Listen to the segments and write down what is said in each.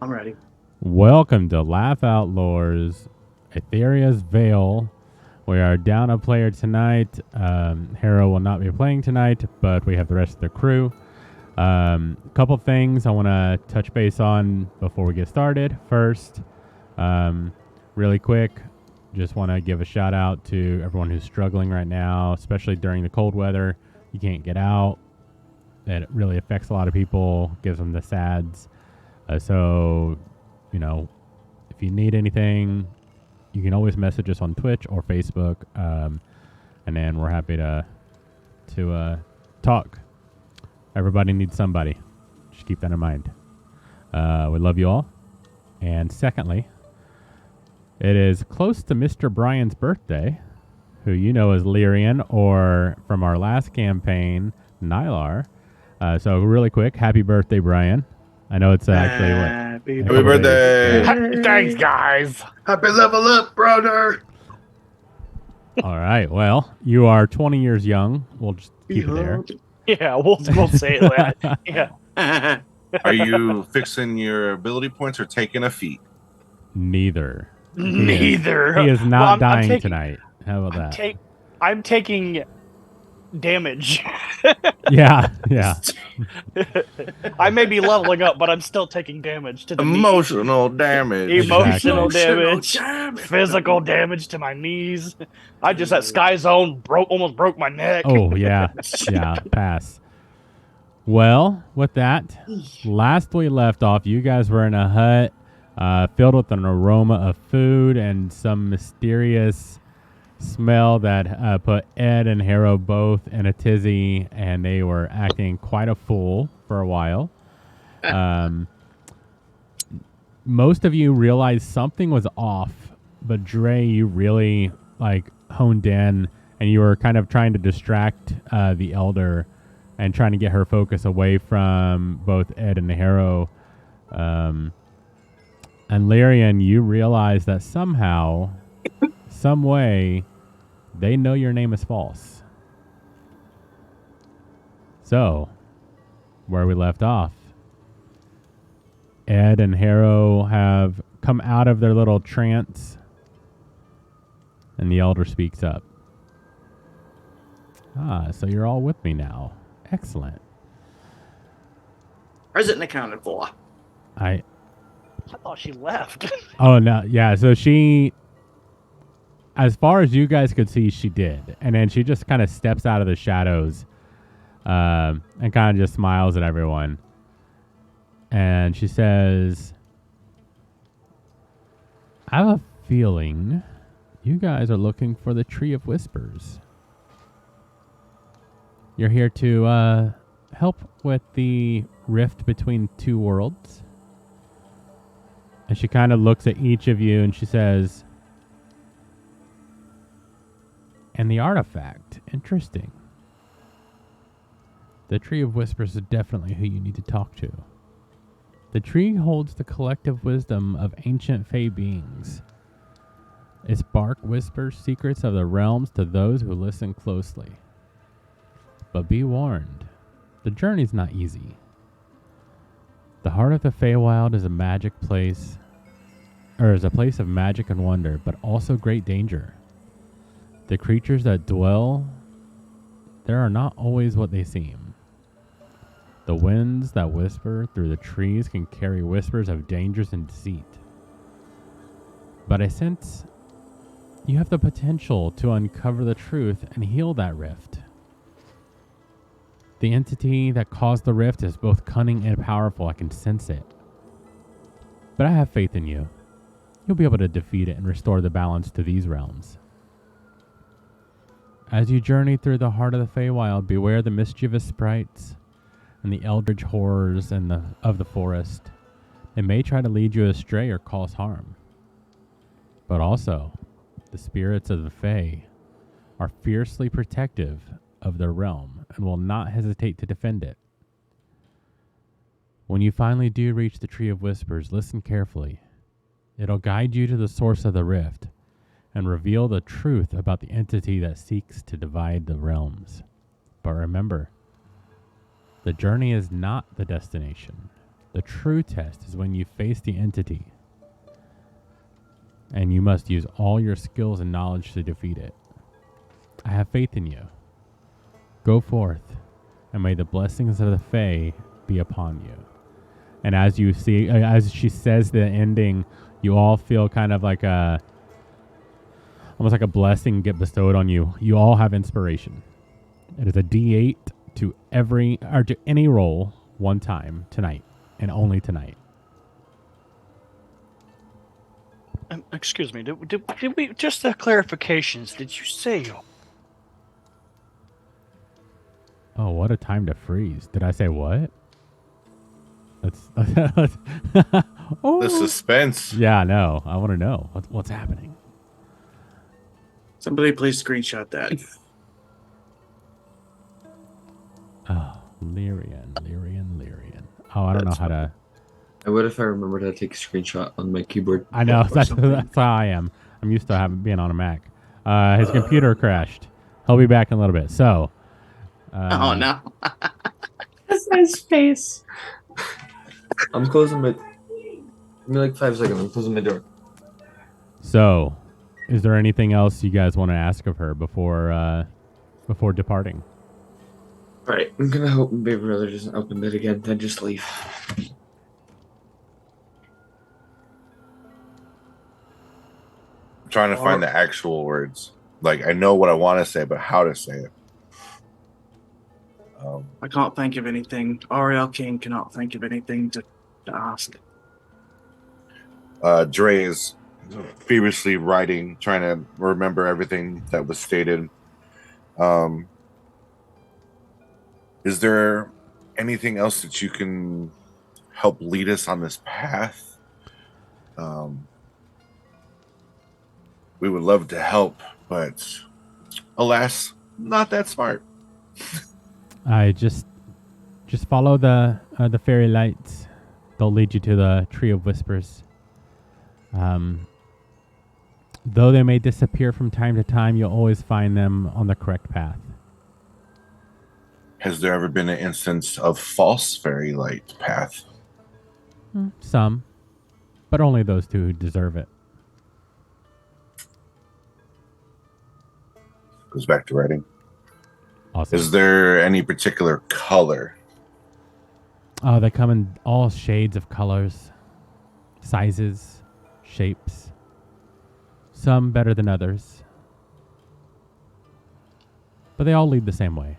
I'm ready. Welcome to Laugh Outlaws, Aetheria's Veil. We are down a player tonight. Harrow will not be playing tonight, but we have the rest of the crew. A couple things I want to touch base on before we get started. First, really quick, just want to give a shout out to everyone who's struggling right now, especially during the cold weather. You can't get out. It really affects a lot of people, gives them the SADs. So, if you need anything, you can always message us on Twitch or Facebook, and then we're happy to talk. Everybody needs somebody. Just keep that in mind. We love you all. And secondly, it is close to Mr. Brian's birthday, who you know as Lyrian, or from our last campaign, Nylar. So really quick, happy birthday, Brian. I know it's actually Happy Happy birthday. Thanks, guys. Happy level up, brother. All right. Well, you are 20 years young. We'll just keep it there. Yeah, we'll say that. Yeah. Are you fixing your ability points or taking a feat? Neither. Neither. He is not Well, I'm dying taking- tonight. How about that? I'm taking damage. Yeah. I may be leveling up, but I'm still taking damage to the Emotional damage. knees. Emotional Exactly. damage. Physical damage to my knees. I just at Sky Zone almost broke my neck. Oh, yeah. Yeah. Pass. Well, with that, last we left off, you guys were in a hut filled with an aroma of food and some mysterious smell that put Ed and Harrow both in a tizzy, and they were acting quite a fool for a while. Most of you realized something was off, but Dre, you really honed in, and you were kind of trying to distract the elder and trying to get her focus away from both Ed and Harrow. And Lyrian, you realize that somehow, some way, they know your name is false. So, where we left off, Ed and Harrow have come out of their little trance, and the elder speaks up. So you're all with me now. Excellent. Present accounted for. I thought she left. Oh, no. Yeah, so she, as far as you guys could see, she did. And then she just kind of steps out of the shadows and kind of just smiles at everyone. And she says, I have a feeling you guys are looking for the Tree of Whispers. You're here to help with the rift between two worlds. And she kind of looks at each of you and she says, and the artifact, interesting. The Tree of Whispers is definitely who you need to talk to. The tree holds the collective wisdom of ancient fey beings. Its bark whispers secrets of the realms to those who listen closely. But be warned, the journey's not easy. The heart of the Feywild is a magic place, or is a place of magic and wonder, but also great danger. The creatures that dwell there are not always what they seem. The winds that whisper through the trees can carry whispers of dangers and deceit. But I sense you have the potential to uncover the truth and heal that rift. The entity that caused the rift is both cunning and powerful. I can sense it. But I have faith in you. You'll be able to defeat it and restore the balance to these realms. As you journey through the heart of the Feywild, beware the mischievous sprites and the eldritch horrors of the forest. They may try to lead you astray or cause harm. But also, the spirits of the Fey are fiercely protective of their realm and will not hesitate to defend it. When you finally do reach the Tree of Whispers, listen carefully. It'll guide you to the source of the rift and reveal the truth about the entity that seeks to divide the realms. But remember, the journey is not the destination. The true test is when you face the entity, and you must use all your skills and knowledge to defeat it. I have faith in you. Go forth, and may the blessings of the Fae be upon you. And as you see, as she says the ending, you all feel kind of like almost like a blessing get bestowed on you. You all have inspiration. It is a D8 to any roll one time tonight, and only tonight. Excuse me. Did we just clarifications? Did you say? Oh, what a time to freeze! Did I say what? That's oh. The suspense. Yeah, I know. I want to know what's happening. Somebody please screenshot that. Oh, Lyrian. Oh, I don't know how to. I would if I remembered how to take a screenshot on my keyboard. I know Or that's something. how I am. I'm used to being on a Mac. His computer crashed. He'll be back in a little bit. So. Oh no. That's his face. I'm closing my. Give me like 5 seconds. I'm closing my door. So, is there anything else you guys want to ask of her before departing? Alright, I'm gonna hope my baby brother doesn't open it again, then just leave. I'm trying to find the actual words. Like, I know what I want to say, but how to say it. I can't think of anything. Ariel King cannot think of anything to ask. Dre is feverishly writing, trying to remember everything that was stated. Is there anything else that you can help lead us on this path? We would love to help, but alas, not that smart. I just follow the fairy lights. They'll lead you to the Tree of Whispers. Though they may disappear from time to time, you'll always find them on the correct path. Has there ever been an instance of false fairy light path? Some, but only those two who deserve it. Goes back to writing. Awesome. Is there any particular color? Oh, they come in all shades of colors, sizes, shapes. Some better than others. But they all lead the same way.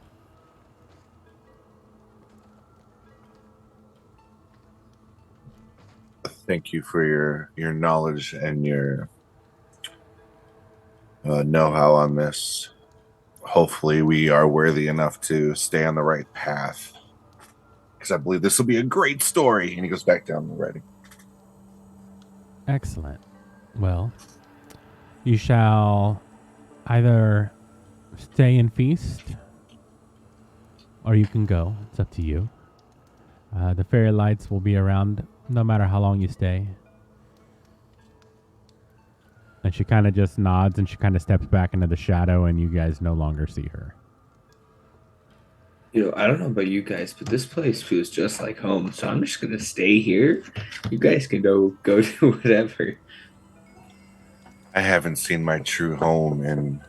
Thank you for your knowledge and your know-how on this. Hopefully we are worthy enough to stay on the right path, because I believe this will be a great story. And he goes back down the writing. Excellent. Well, you shall either stay and feast, or you can go. It's up to you. The fairy lights will be around no matter how long you stay. And she kind of just nods and she kind of steps back into the shadow, and you guys no longer see her. You know, I don't know about you guys, but this place feels just like home. So I'm just gonna stay here. You guys can go do whatever. I haven't seen my true home, and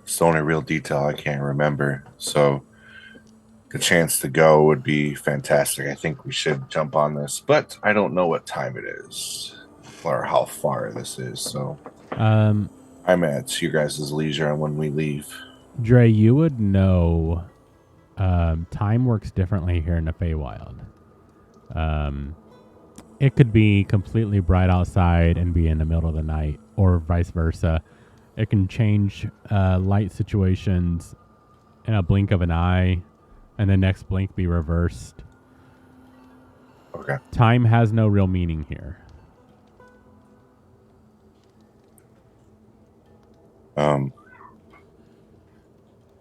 it's the only real detail I can't remember. So the chance to go would be fantastic. I think we should jump on this, but I don't know what time it is or how far this is. So I'm at you guys' leisure on when we leave. Dre, you would know time works differently here in the Feywild. It could be completely bright outside and be in the middle of the night, or vice versa. It can change light situations in a blink of an eye, and the next blink be reversed. Okay. Time has no real meaning here.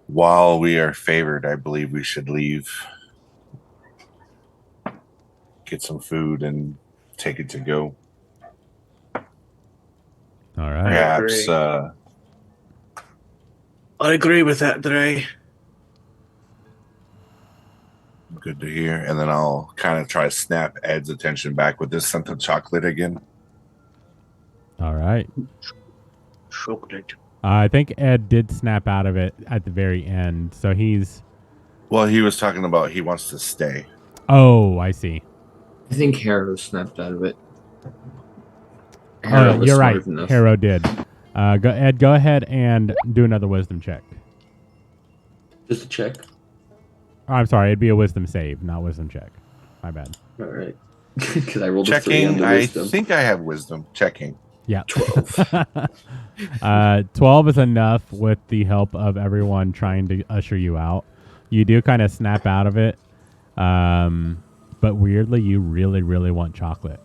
While we are favored, I believe we should leave, get some food, and take it to go. All right. Perhaps I agree with that, Dre. Good to hear. And then I'll kind of try to snap Ed's attention back with this scent of chocolate again. All right. Chocolate. I think Ed did snap out of it at the very end, so he's. Well, he was talking about he wants to stay. Oh, I see. I think Harrow snapped out of it. Oh, Harrow was you're smart right. enough. Harrow did. Ed, go ahead and do another wisdom check. Just a check. Oh, I'm sorry, it'd be a wisdom save, not wisdom check. My bad. All right. Because I rolled a 3 on Checking. the I wisdom. think I have wisdom. Checking. Yeah. 12. 12 is enough with the help of everyone trying to usher you out. You do kind of snap out of it. But weirdly, you really, really want chocolate.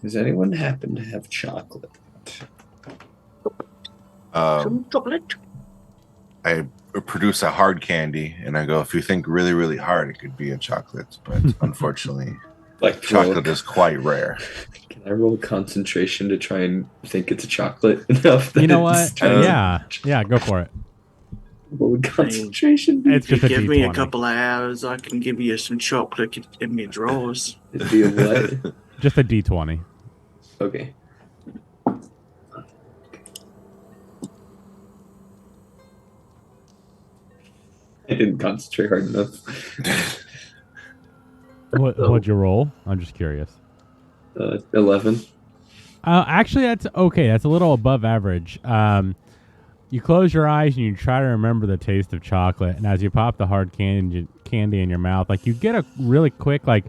Does anyone happen to have chocolate? Some chocolate. I produce a hard candy, and I go, if you think really, really hard, it could be a chocolate. But unfortunately, Like chocolate is quite rare. Can I roll concentration to try and think it's a chocolate enough? You know it's what? trying to Yeah, go for it. roll concentration? It's If you just a give me a D20. couple of hours, I can give you some chocolate in my drawers. It'd be a what? Just a D20. Okay. I didn't concentrate hard enough. What'd you roll? I'm just curious. 11. Actually, that's okay. That's a little above average. You close your eyes and you try to remember the taste of chocolate, and as you pop the hard candy in your mouth, like you get a really quick, like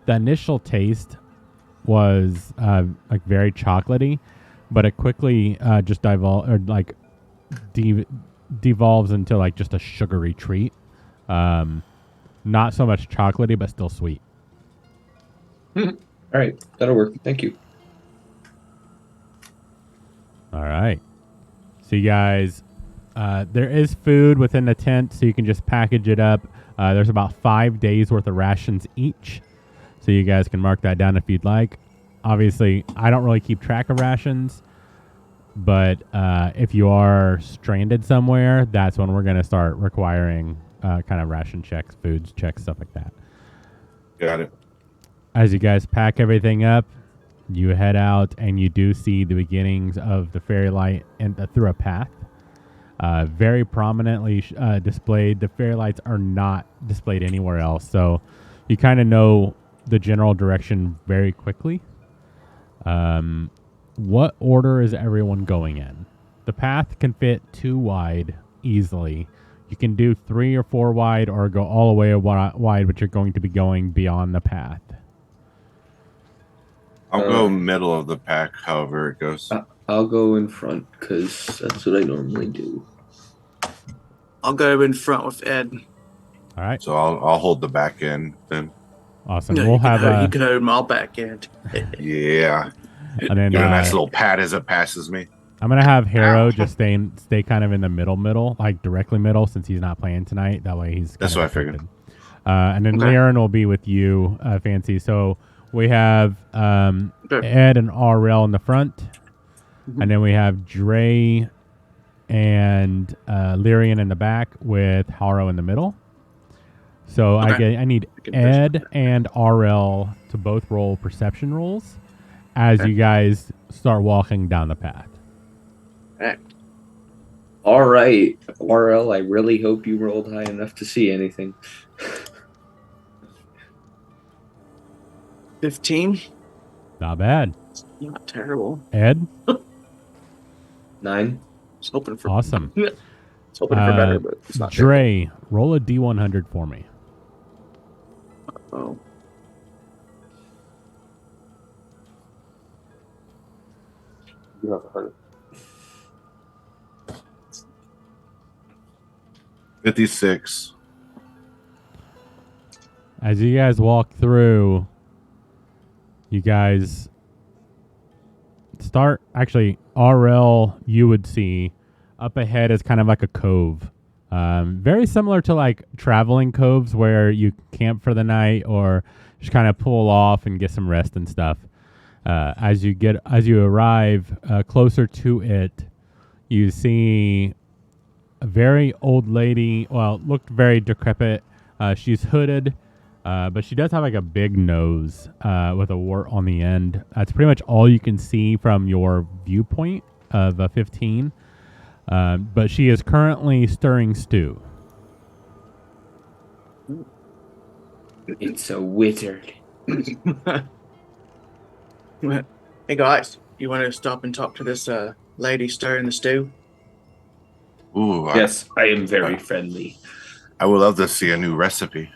the initial taste was like very chocolatey, but it quickly just devolves into like just a sugary treat. Not so much chocolatey, but still sweet. All right. That'll work. Thank you. All right. So you guys, there is food within the tent, so you can just package it up. There's about 5 days worth of rations each, so you guys can mark that down if you'd like. Obviously, I don't really keep track of rations, but if you are stranded somewhere, that's when we're going to start requiring kind of ration checks, foods checks, stuff like that. Got it. As you guys pack everything up, you head out and you do see the beginnings of the fairy light and through a path. Very prominently displayed. The fairy lights are not displayed anywhere else, so you kind of know the general direction very quickly. What order is everyone going in? The path can fit 2 wide easily. You can do 3 or 4 wide or go all the way wide, but you're going to be going beyond the path. I'll go middle of the pack, however it goes. I'll go in front because that's what I normally do. I'll go in front with Ed. All right. So I'll hold the back end then. Awesome. No, We'll you can have hold- you can hold my back end. Yeah. and then Give it a nice little pat as it passes me. I'm gonna have Harrow Ow. just stay kind of in the middle, like directly middle, since he's not playing tonight. That way he's. That's kind what of I figured. affected. And then Okay. Liren will be with you, Fancy. So we have Okay. Ed and RL in the front, and then we have Dre and Lyrian in the back with Harrow in the middle. So Okay. I need I can Ed and RL to both roll perception rolls as Okay. you guys start walking down the path. All right, RL, I really hope you rolled high enough to see anything. 15. Not bad. Not terrible. Ed, 9. I was hoping for awesome. I was hoping for better, but it's not terrible. Dre, roll a D100 for me. Oh. You have a heart. 56. As you guys walk through, you guys start. Actually, RL, you would see up ahead is kind of like a cove. Very similar to like traveling coves where you camp for the night or just kind of pull off and get some rest and stuff. As you arrive closer to it, you see a very old lady. Well, looked very decrepit. She's hooded, but she does have like a big nose with a wart on the end. That's pretty much all you can see from your viewpoint of 15. But she is currently stirring stew. It's a wizard. Hey guys, you want to stop and talk to this lady stirring the stew? Ooh, Yes, I am very friendly. I would love to see a new recipe.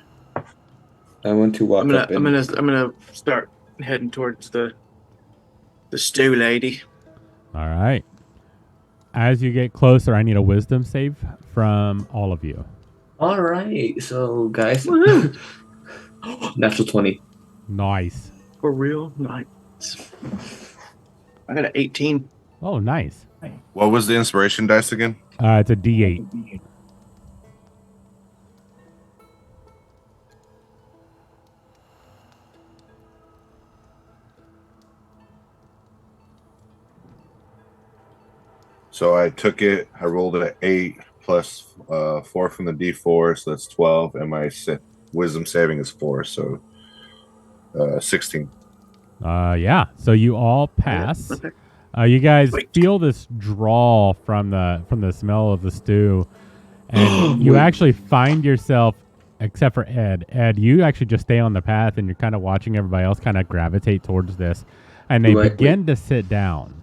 I want to walk up and I'm gonna start heading towards the stew lady. All right. As you get closer, I need a wisdom save from all of you. All right, so guys, natural 20. Nice. For real? Nice. I got an 18. Oh, nice. What was the inspiration dice again? It's a D8. So I took it. I rolled it at 8 plus 4 from the D4, so that's 12, and my wisdom saving is 4, so 16. Yeah. So you all pass. Okay. You guys Wait. feel this draw from the smell of the stew, and you actually find yourself, except for Ed. Ed, you actually just stay on the path, and you're kind of watching everybody else kind of gravitate towards this, and they begin to sit down.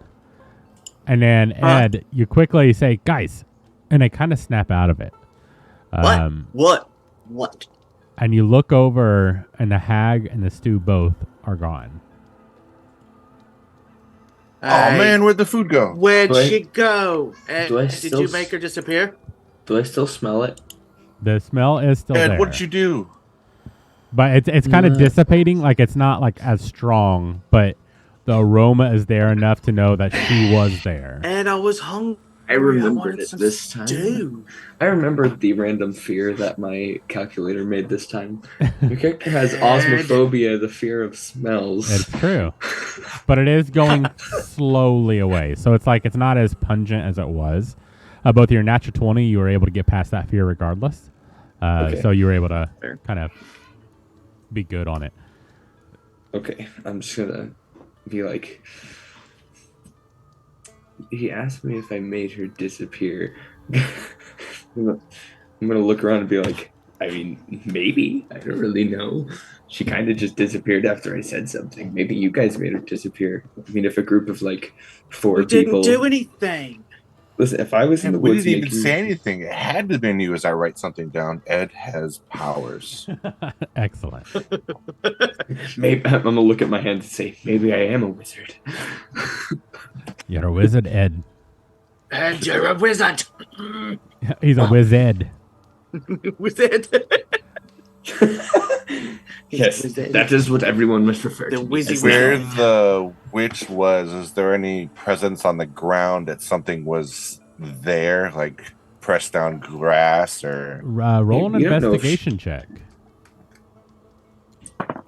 And then Ed, you quickly say, "Guys," and they kind of snap out of it. What? And you look over, and the hag and the stew both are gone. Oh man, where'd the food go? Where'd Do I- she go? do I Did still you make her disappear? Do I still smell it? The smell is still Ed, there. what'd you do? But it's kind of dissipating. Like it's not like as strong, but the aroma is there enough to know that she was there. And I was hungry. I remembered wanted it some this time. stew. I remembered the random fear that my calculator made this time. Your character has osmophobia, the fear of smells. It's true, but it is going slowly away. So it's like it's not as pungent as it was. Both your natural 20, you were able to get past that fear regardless. Okay. So you were able to Fair. kind of be good on it. Okay, I'm just gonna be like, he asked me if I made her disappear. I'm gonna look around and be like, I mean, maybe. I don't really know. She kind of just disappeared after I said something. Maybe you guys made her disappear. I mean, if a group of like 4 We people. didn't do anything. Listen, if I was in the We woods didn't even making- say anything. It had to have been you as I write something down. Ed has powers. Excellent. maybe I'm gonna look at my hand and say, maybe I am a wizard. You're a wizard, Ed. And you're a wizard. He's a wizard. Wizard. Yes, that is what everyone must refer The to. me wizzy as Where now. the witch was, is there any presence on the ground that something was there, like pressed down grass or? Roll an You don't know if investigation check.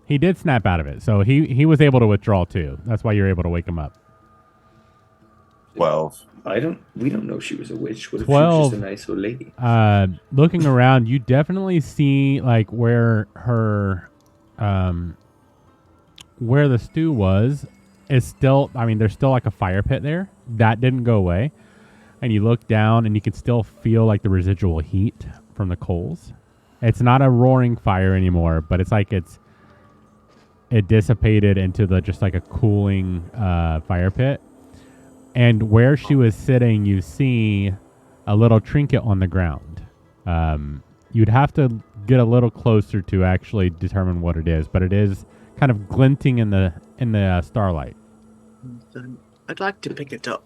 He did snap out of it, so he was able to withdraw too. That's why you're able to wake him up. 12. We don't know she was a witch. What if 12. she was just a nice old lady? Looking around, you definitely see like where her, where the stew was is still. I mean, there's still like a fire pit there that didn't go away, and you look down and you can still feel like the residual heat from the coals. It's not a roaring fire anymore, but it's like it dissipated into just like a cooling fire pit. And where she was sitting, you see a little trinket on the ground. You'd have to get a little closer to actually determine what it is, but it is kind of glinting in the starlight. I'd like to pick it up.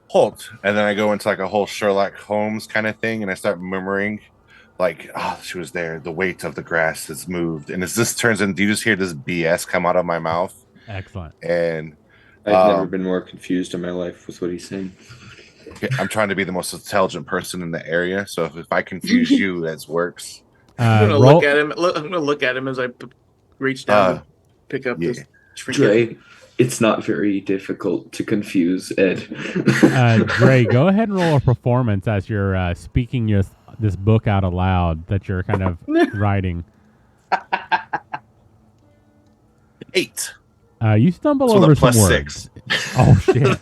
Halt. And then I go into like a whole Sherlock Holmes kind of thing, and I start murmuring, like, oh, she was there. The weight of the grass has moved. And as this turns into, you just hear this BS come out of my mouth. Excellent. And I've never been more confused in my life with what he's saying. I'm trying to be the most intelligent person in the area. So if I confuse you, that works. I'm gonna look at him. I'm gonna look at him as I reach down to pick up yeah. this trinket. Dre, It's not very difficult to confuse Ed. Dre, go ahead and roll a performance as you're speaking this book out aloud that you're kind of writing. 8. You stumble So over the some plus words. 6. Oh shit!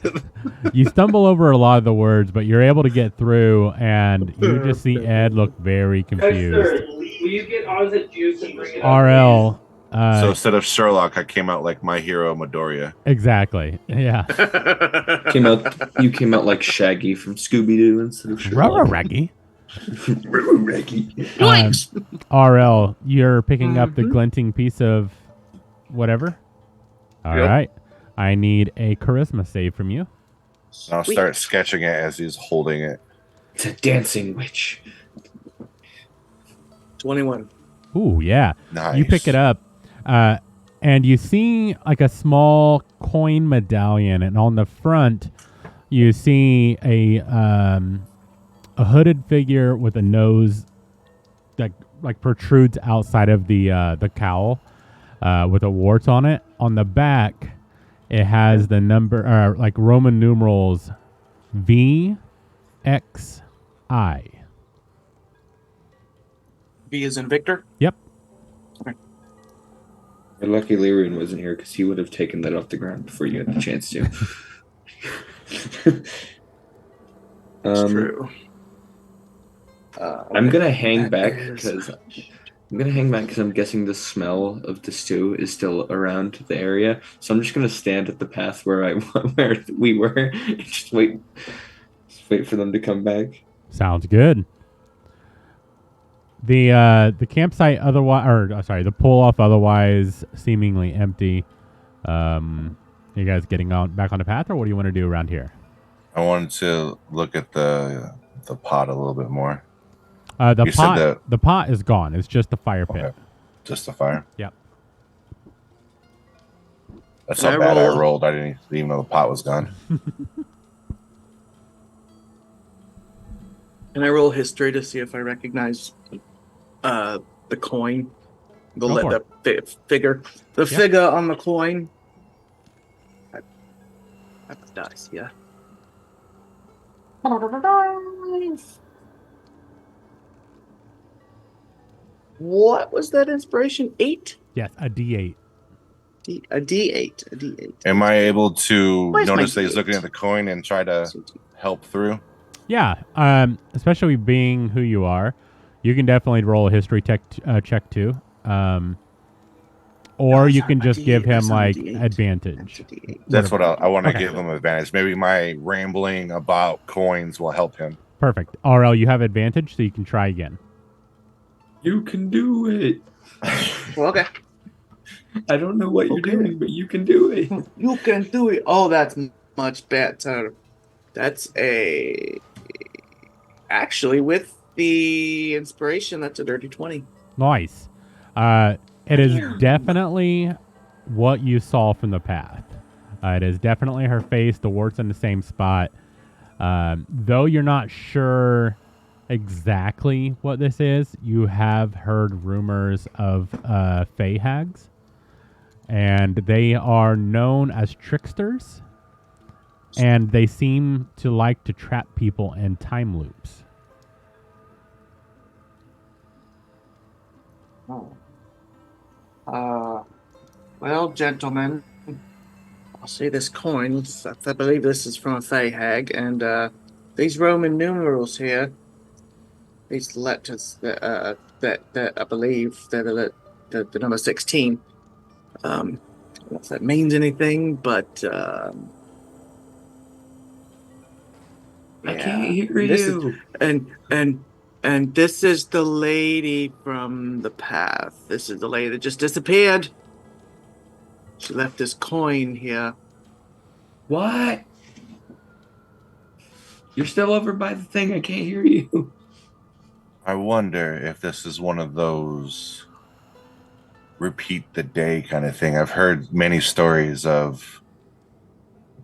You stumble over a lot of the words, but you're able to get through, and you just see Ed look very confused. Will you get Oz juice and bring it RL. So instead of Sherlock, I came out like my hero Midoriya. Exactly. Yeah. You came out like Shaggy from Scooby Doo instead of Rubber Sherlock. Raggy. Nice. RL, you're picking up the glinting piece of whatever. All right. I need a charisma save from you. I'll start sketching it as he's holding it. It's a dancing witch. 21. Ooh, yeah. Nice. You pick it up, and you see like a small coin medallion, and on the front, you see a hooded figure with a nose that like protrudes outside of the cowl, with a wart on it. On the back, it has the number, like Roman numerals, VXI. V is in Victor. Yep. We're lucky Lyrian wasn't here because he would have taken that off the ground before you had the chance to. It's true. I'm gonna hang back because I'm guessing the smell of the stew is still around the area. So I'm just gonna stand at the path where where we were and just wait for them to come back. Sounds good. The campsite the pull off otherwise seemingly empty. You guys getting back on the path, or what do you want to do around here? I wanted to look at the pot a little bit more. The pot is gone. It's just the fire pit. Okay. Just the fire? Yep. That's how bad I rolled. I didn't even know the pot was gone. Can I roll history to see if I recognize the coin? The figure on the coin. That's dice, yeah. What was that inspiration? 8? Yes, a D8. A D8. Am I able to Where's notice my that he's looking D8? at the coin and try to help through? Yeah, especially being who you are, you can definitely roll a history check too. Or you can just give him like advantage. That's what I want to Okay. give him advantage. Maybe my rambling about coins will help him. Perfect. RL, you have advantage, so you can try again. You can do it. Well, okay. I don't know what you're doing, but you can do it. You can do it. Oh, that's much better. That's actually with the inspiration. That's a dirty 20. Nice. It is definitely what you saw from the path. It is definitely her face. The wart's in the same spot. Though you're not sure exactly what this is, you have heard rumors of Fey hags. And they are known as tricksters. And they seem to like to trap people in time loops. Well, gentlemen, I'll see this coin. I believe this is from a Fey hag, and these Roman numerals here, these letters that I believe they're the number 16. I don't know if that means anything, but I can't hear this you. And this is the lady from the path. This is the lady that just disappeared. She left this coin here. What? You're still over by the thing. I can't hear you. I wonder if this is one of those repeat the day kind of thing. I've heard many stories of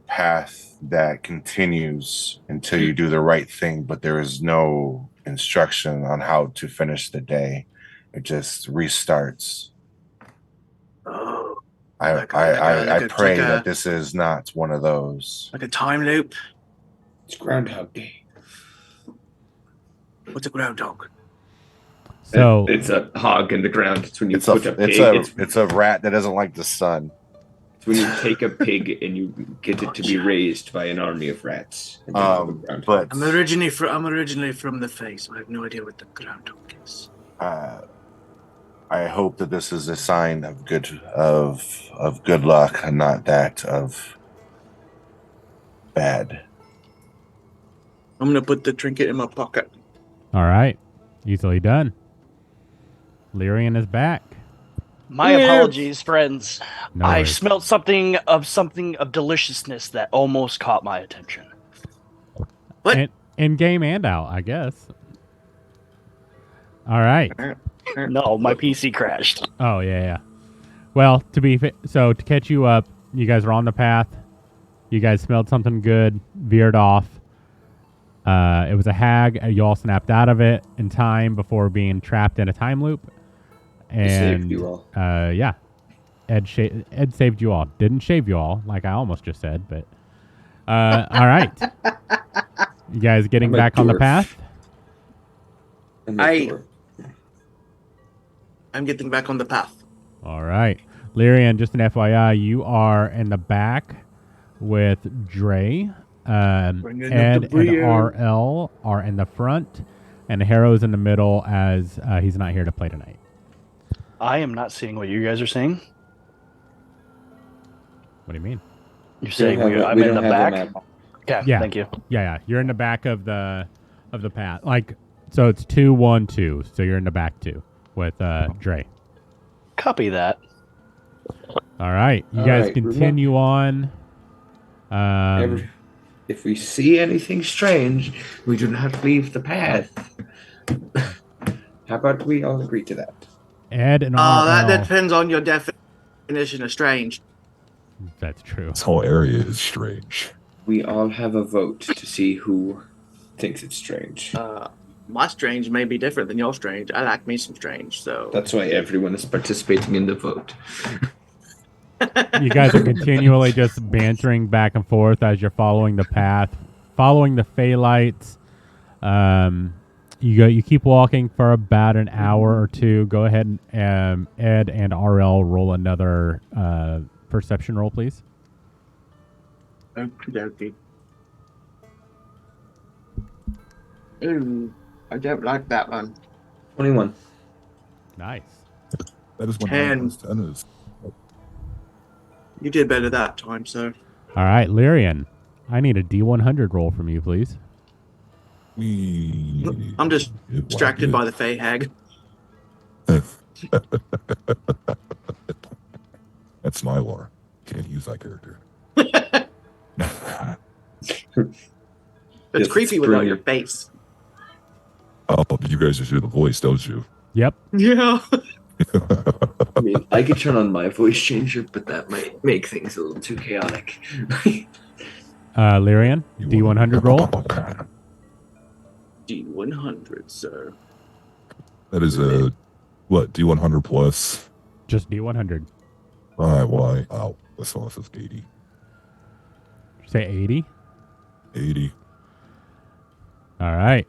path that continues until you do the right thing, but there is no instruction on how to finish the day. It just restarts. Oh, I pray that this is not one of those. Like a time loop. It's Groundhog Day. What's a groundhog? So it's a hog in the ground. It's when you It's put a pig. it's a rat that doesn't like the sun. It's when you take a pig and you get it to be raised by an army of rats. But I'm originally from the face. I have no idea what the groundhog is. I hope that this is a sign of good luck and not that of bad. I'm gonna put the trinket in my pocket. all right, easily done. Lyrian is back. My apologies, friends. No I worries. smelled something of deliciousness that almost caught my attention. What? In game and out, I guess. All right. No, my PC crashed. Oh yeah. Well, to catch you up, you guys were on the path. You guys smelled something good, veered off. It was a hag. You all snapped out of it in time before being trapped in a time loop. And saved you all. Yeah, Ed saved you all. Didn't shave you all, like I almost just said, but all right. You guys getting back on the path? I'm getting back on the path. All right. Lyrian, just an FYI, you are in the back with Dre. Ed and RL are in the front, and Harrow's in the middle as he's not here to play tonight. I am not seeing what you guys are saying. What do you mean? You're saying I'm in the back? Okay, Yeah. thank you. Yeah. You're in the back of the path. Like, so it's 2, 1, 2. So you're in the back 2 with Dre. Copy that. All right. You guys continue on. If we see anything strange, we do not leave the path. How about we all agree to that? Ed and RL. That depends on your definition of strange. That's true. This whole area is strange. We all have a vote to see who thinks it's strange. My strange may be different than your strange. I like me some strange, so That's why everyone is participating in the vote. You guys are continually just bantering back and forth as you're following the path, following the Fey lights. You keep walking for about an hour or two. Go ahead and Ed and RL roll another perception roll, please. Okey-dokey. Ooh, I don't like that one. 21. Nice. That is 1 10. 10 is. You did better that time, sir. All right, Lyrian, I need a D100 roll from you, please. I'm just distracted by the Fey hag. That's my lore. Can't use that character. It's creepy without your face. Oh, you guys just do the voice, don't you? Yep. Yeah. I mean, I could turn on my voice changer, but that might make things a little too chaotic. Lyrian, D100 roll. D100, sir. That is a what? D100 plus. Just D100. Why? Oh, this one says 80. Say 80. 80. All right.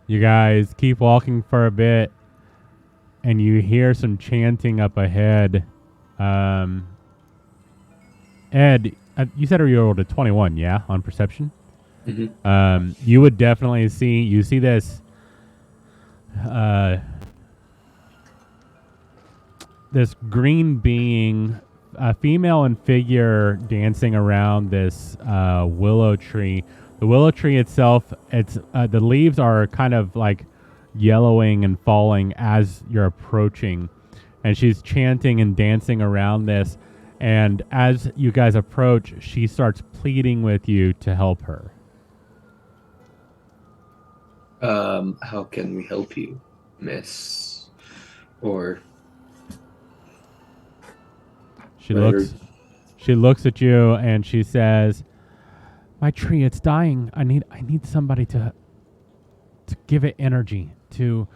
You guys keep walking for a bit, and you hear some chanting up ahead. Ed, you said you rolled a 21, yeah, on perception? Mm-hmm. You would definitely see this this green being, a female and figure dancing around this willow tree. The willow tree itself, it's the leaves are kind of like yellowing and falling as you're approaching, and she's chanting and dancing around this. And as you guys approach, she starts pleading with you to help her. How can we help you, miss? Or She looks at you and she says, "My tree, it's dying. I need somebody to give it energy, to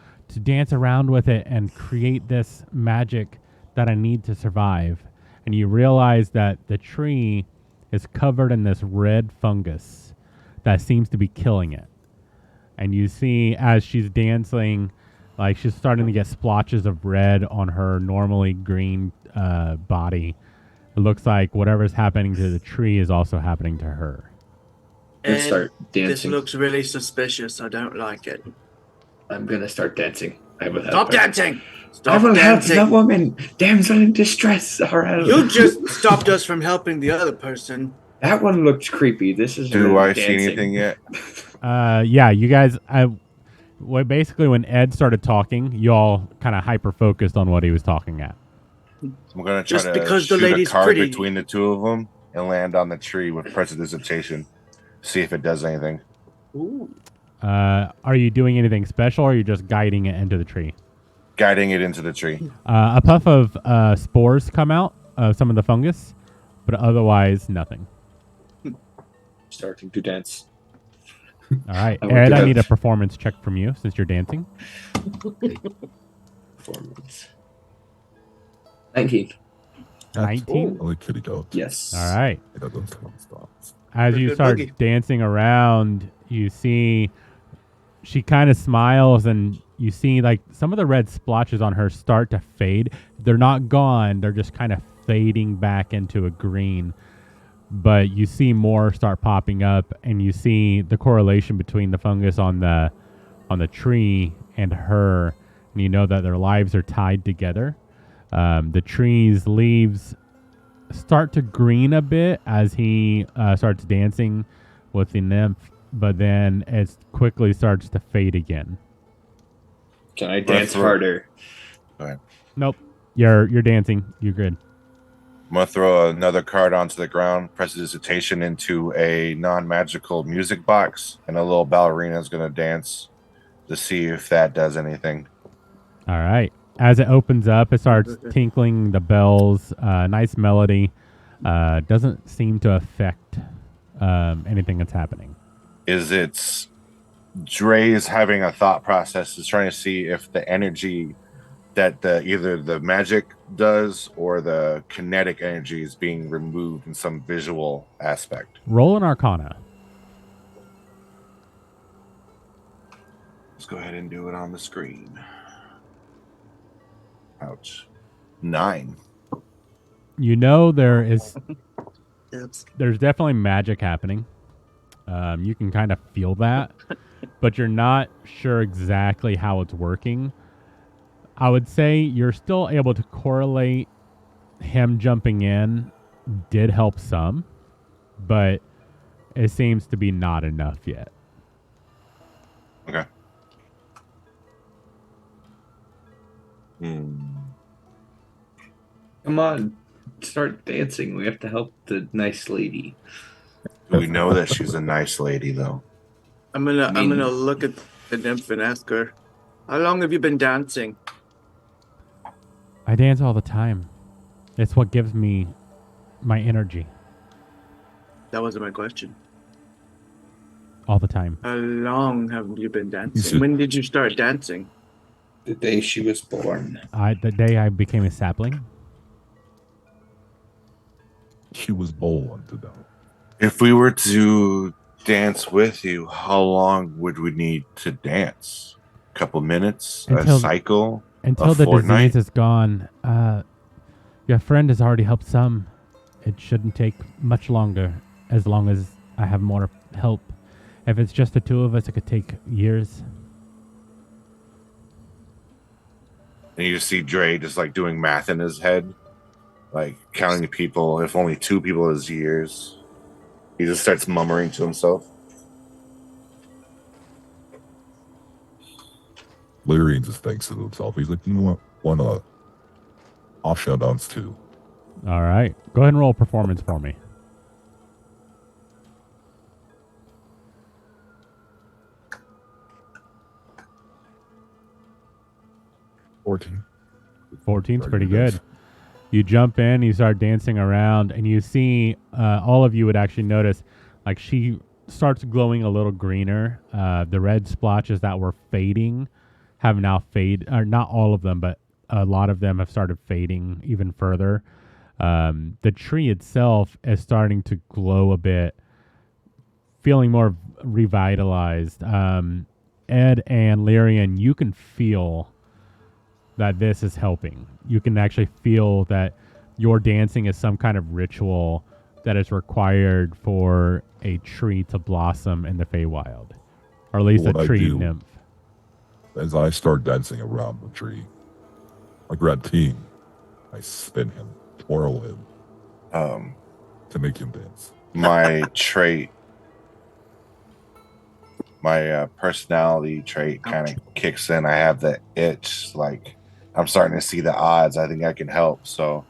dance around with it and create this magic that I need to survive." and you realize that the tree is covered in this red fungus that seems to be killing it. And you see as she's dancing, like she's starting to get splotches of red on her normally green body. It looks like whatever's happening to the tree is also happening to her. Let's Ed, start this dancing. looks really suspicious. I don't like it. I'm gonna start dancing. I will help Stop her. dancing! I Stop will help the dancing! woman. Damsel in distress. You just stopped us from helping the other person. That one looked creepy. This is Do really I dancing. see anything yet? Yeah, you guys. Basically, when Ed started talking, you all kind of hyper focused on what he was talking at. I'm gonna try Just to because the shoot a lady's card pretty. between the two of them and land on the tree with prestidigitation. See if it does anything. Ooh. Are you doing anything special, or are you just guiding it into the tree? Guiding it into the tree. A puff of spores come out of some of the fungus, but otherwise nothing. Starting to dance. All right, I will Ed, do I that. need a performance check from you since you're dancing. Performance. 19. 19. Only kitty goat. Yes. All right. It doesn't stop. As Pretty you good start boogie. dancing around, you see she kind of smiles, and you see like some of the red splotches on her start to fade. They're not gone; they're just kind of fading back into a green. But you see more start popping up, and you see the correlation between the fungus on the tree and her, and you know that their lives are tied together. The tree's leaves start to green a bit as he starts dancing with the nymph, but then it quickly starts to fade again. Can I dance throw- harder? Nope, you're dancing. You're good. I'm gonna throw another card onto the ground, prestidigitation into a non-magical music box, and a little ballerina is gonna dance to see if that does anything. All right. As it opens up, it starts tinkling the bells. Nice melody. Doesn't seem to affect anything that's happening. Is it's Dre is having a thought process, is trying to see if the energy that either the magic does or the kinetic energy is being removed in some visual aspect. Roll an Arcana. Let's go ahead and do it on the screen. Ouch. 9. You know there's Oops. definitely magic happening. You can kind of feel that, but you're not sure exactly how it's working. I would say you're still able to correlate him jumping in did help some, but it seems to be not enough yet. Okay. Come on. Start dancing. We have to help the nice lady. Do we know that she's a nice lady, though? I'm gonna look at the nymph and ask her, how long have you been dancing? I dance all the time. It's what gives me my energy That wasn't my question. all the time. How long have you been dancing? should- When did you start dancing? The day she was born. The day I became a sapling. She was born to know. If we were to dance with you, how long would we need to dance? A couple minutes? Until- a cycle? Until A the fortnight? disease is gone. Your friend has already helped some. It shouldn't take much longer, as long as I have more help. If it's just the two of us, it could take years. And you just see Dre just like doing math in his head, like counting people. If only 2 people is years. He just starts murmuring to himself. Lyrian just thinks to himself. He's like, you know what? I'll shut down too. All right. Go ahead and roll performance for me. $14. 14's Very pretty good. good. You jump in, you start dancing around, and you see all of you would actually notice, like she starts glowing a little greener. The red splotches that were fading have now faded, or not all of them, but a lot of them have started fading even further. The tree itself is starting to glow a bit, feeling more revitalized. Ed and Lyrian, you can feel that this is helping. You can actually feel that your dancing is some kind of ritual that is required for a tree to blossom in the Feywild, or at least a What I tree do- nymph. As I start dancing around the tree, I grab Team, I spin him, twirl him to make him dance. My trait, my personality trait kind of kicks in. I have the itch, like I'm starting to see the odds. I think I can help. So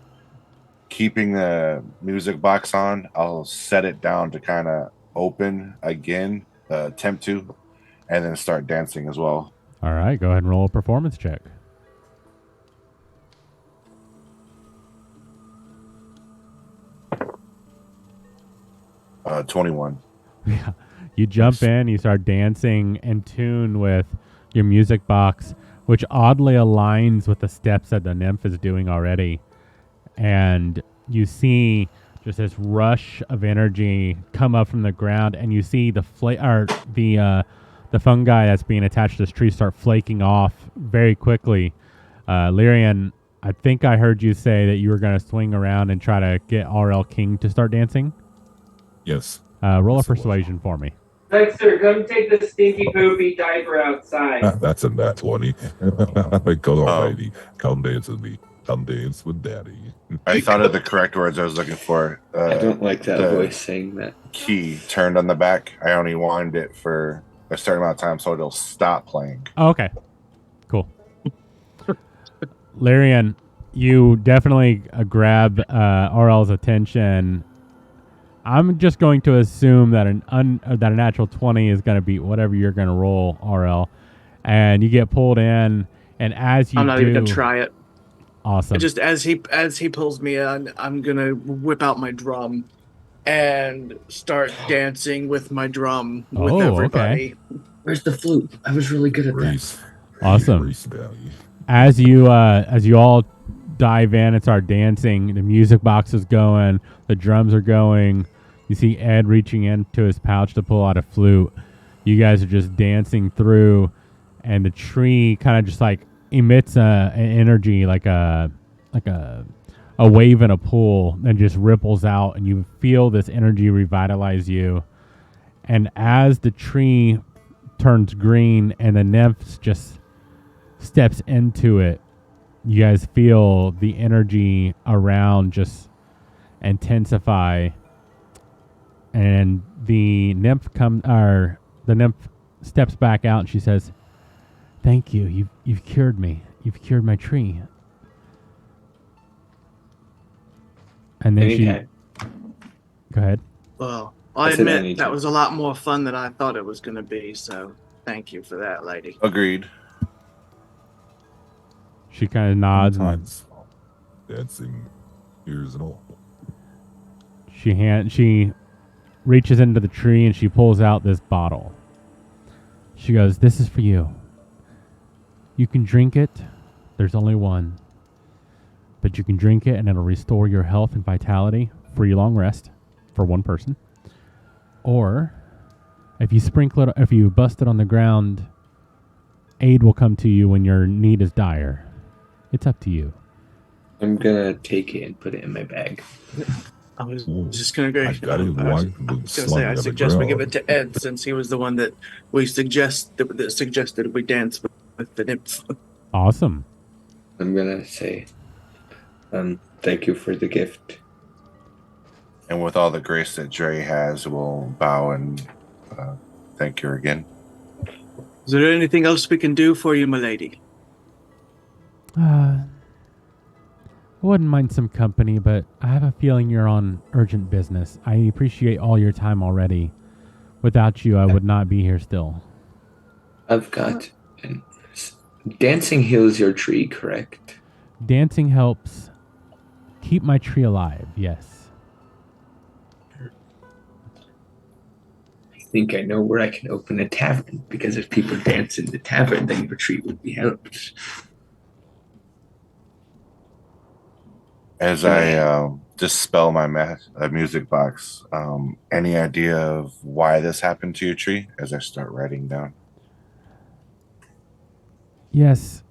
keeping the music box on, I'll set it down to kind of open again, attempt to, and then start dancing as well. All right, go ahead and roll a performance check. Uh, 21. Yeah. You jump in, you start dancing in tune with your music box, which oddly aligns with the steps that the nymph is doing already. And you see just this rush of energy come up from the ground, and you see the fungi that's being attached to this tree start flaking off very quickly. Lyrian, I think I heard you say that you were going to swing around and try to get RL King to start dancing. Yes. Roll a Yes, it was. persuasion for me. Dexter, come take the stinky poopy diaper outside. That's a nat 20. Go on, Oh. lady. Come dance with me. Come dance with daddy. I thought of the correct words I was looking for. I don't like that the voice saying that. Key turned on the back. I only wind it for a certain amount of time so it'll stop playing. Oh, okay. Cool. Lyrian, you definitely grab RL's attention. I'm just going to assume that that a natural 20 is going to beat whatever you're going to roll, RL. And you get pulled in, and as you I'm not do, even gonna try it. awesome. Just as he pulls me in, I'm gonna whip out my drum and start dancing with my drum with Oh, everybody. Where's the flute? I was really good at that. Race. Awesome. Race daddy. As you all dive in and start dancing, the music box is going, the drums are going. You see Ed reaching into his pouch to pull out a flute. You guys are just dancing through, and the tree kind of just like emits an energy like a wave in a pool, and just ripples out, and you feel this energy revitalize you. And as the tree turns green and the nymph just steps into it, you guys feel the energy around just intensify, and the nymph steps back out and she says, "Thank you. You've cured me. You've cured my tree." And then Anytime. go ahead. Well, I said admit anytime. that was a lot more fun than I thought it was gonna be. So thank you for that, lady. Agreed. She kind of nods and Sometimes dancing ears and all. she reaches into the tree and she pulls out this bottle. She goes, "This is for you. You can drink it. There's only one. But you can drink it and it'll restore your health and vitality. Free long rest for one person. Or if you bust it on the ground, aid will come to you when your need is dire. It's up to you." I'm gonna take it and put it in my bag. I was Ooh, just gonna go. I got it. I Why? was gonna say I suggest we give it to Ed since he was the one that suggested we dance with the nymphs. Awesome. I'm gonna say, thank you for the gift. And with all the grace that Dre has, we'll bow and thank you again. Is there anything else we can do for you, my lady? I wouldn't mind some company, but I have a feeling you're on urgent business. I appreciate all your time already. Without you, I would not be here still. I've got dancing heals your tree, correct? Dancing helps keep my tree alive, yes. I think I know where I can open a tavern, because if people dance in the tavern, then your tree would be helped. As I dispel my music box, any idea of why this happened to your tree? As I start writing down. Yes,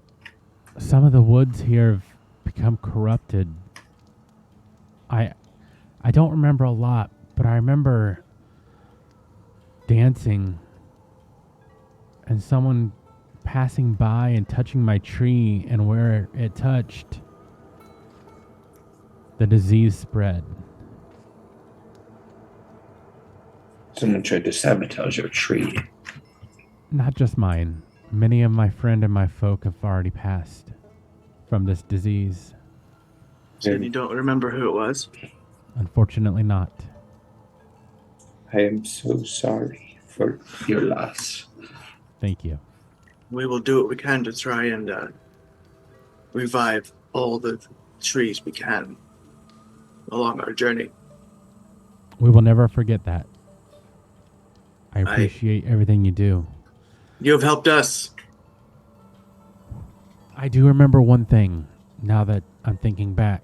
some of the woods here have become corrupted. I I don't remember a lot, but I remember dancing and someone passing by and touching my tree, and where it touched, the disease spread. Someone tried to sabotage your tree. Not just mine. Many of my friend and my folk have already passed from this disease. So you don't remember who it was? Unfortunately not. I am so sorry for your loss. Thank you. We will do what we can to try and revive all the trees we can along our journey. We will never forget that. I appreciate everything you do. You have helped us. I do remember one thing now that I'm thinking back.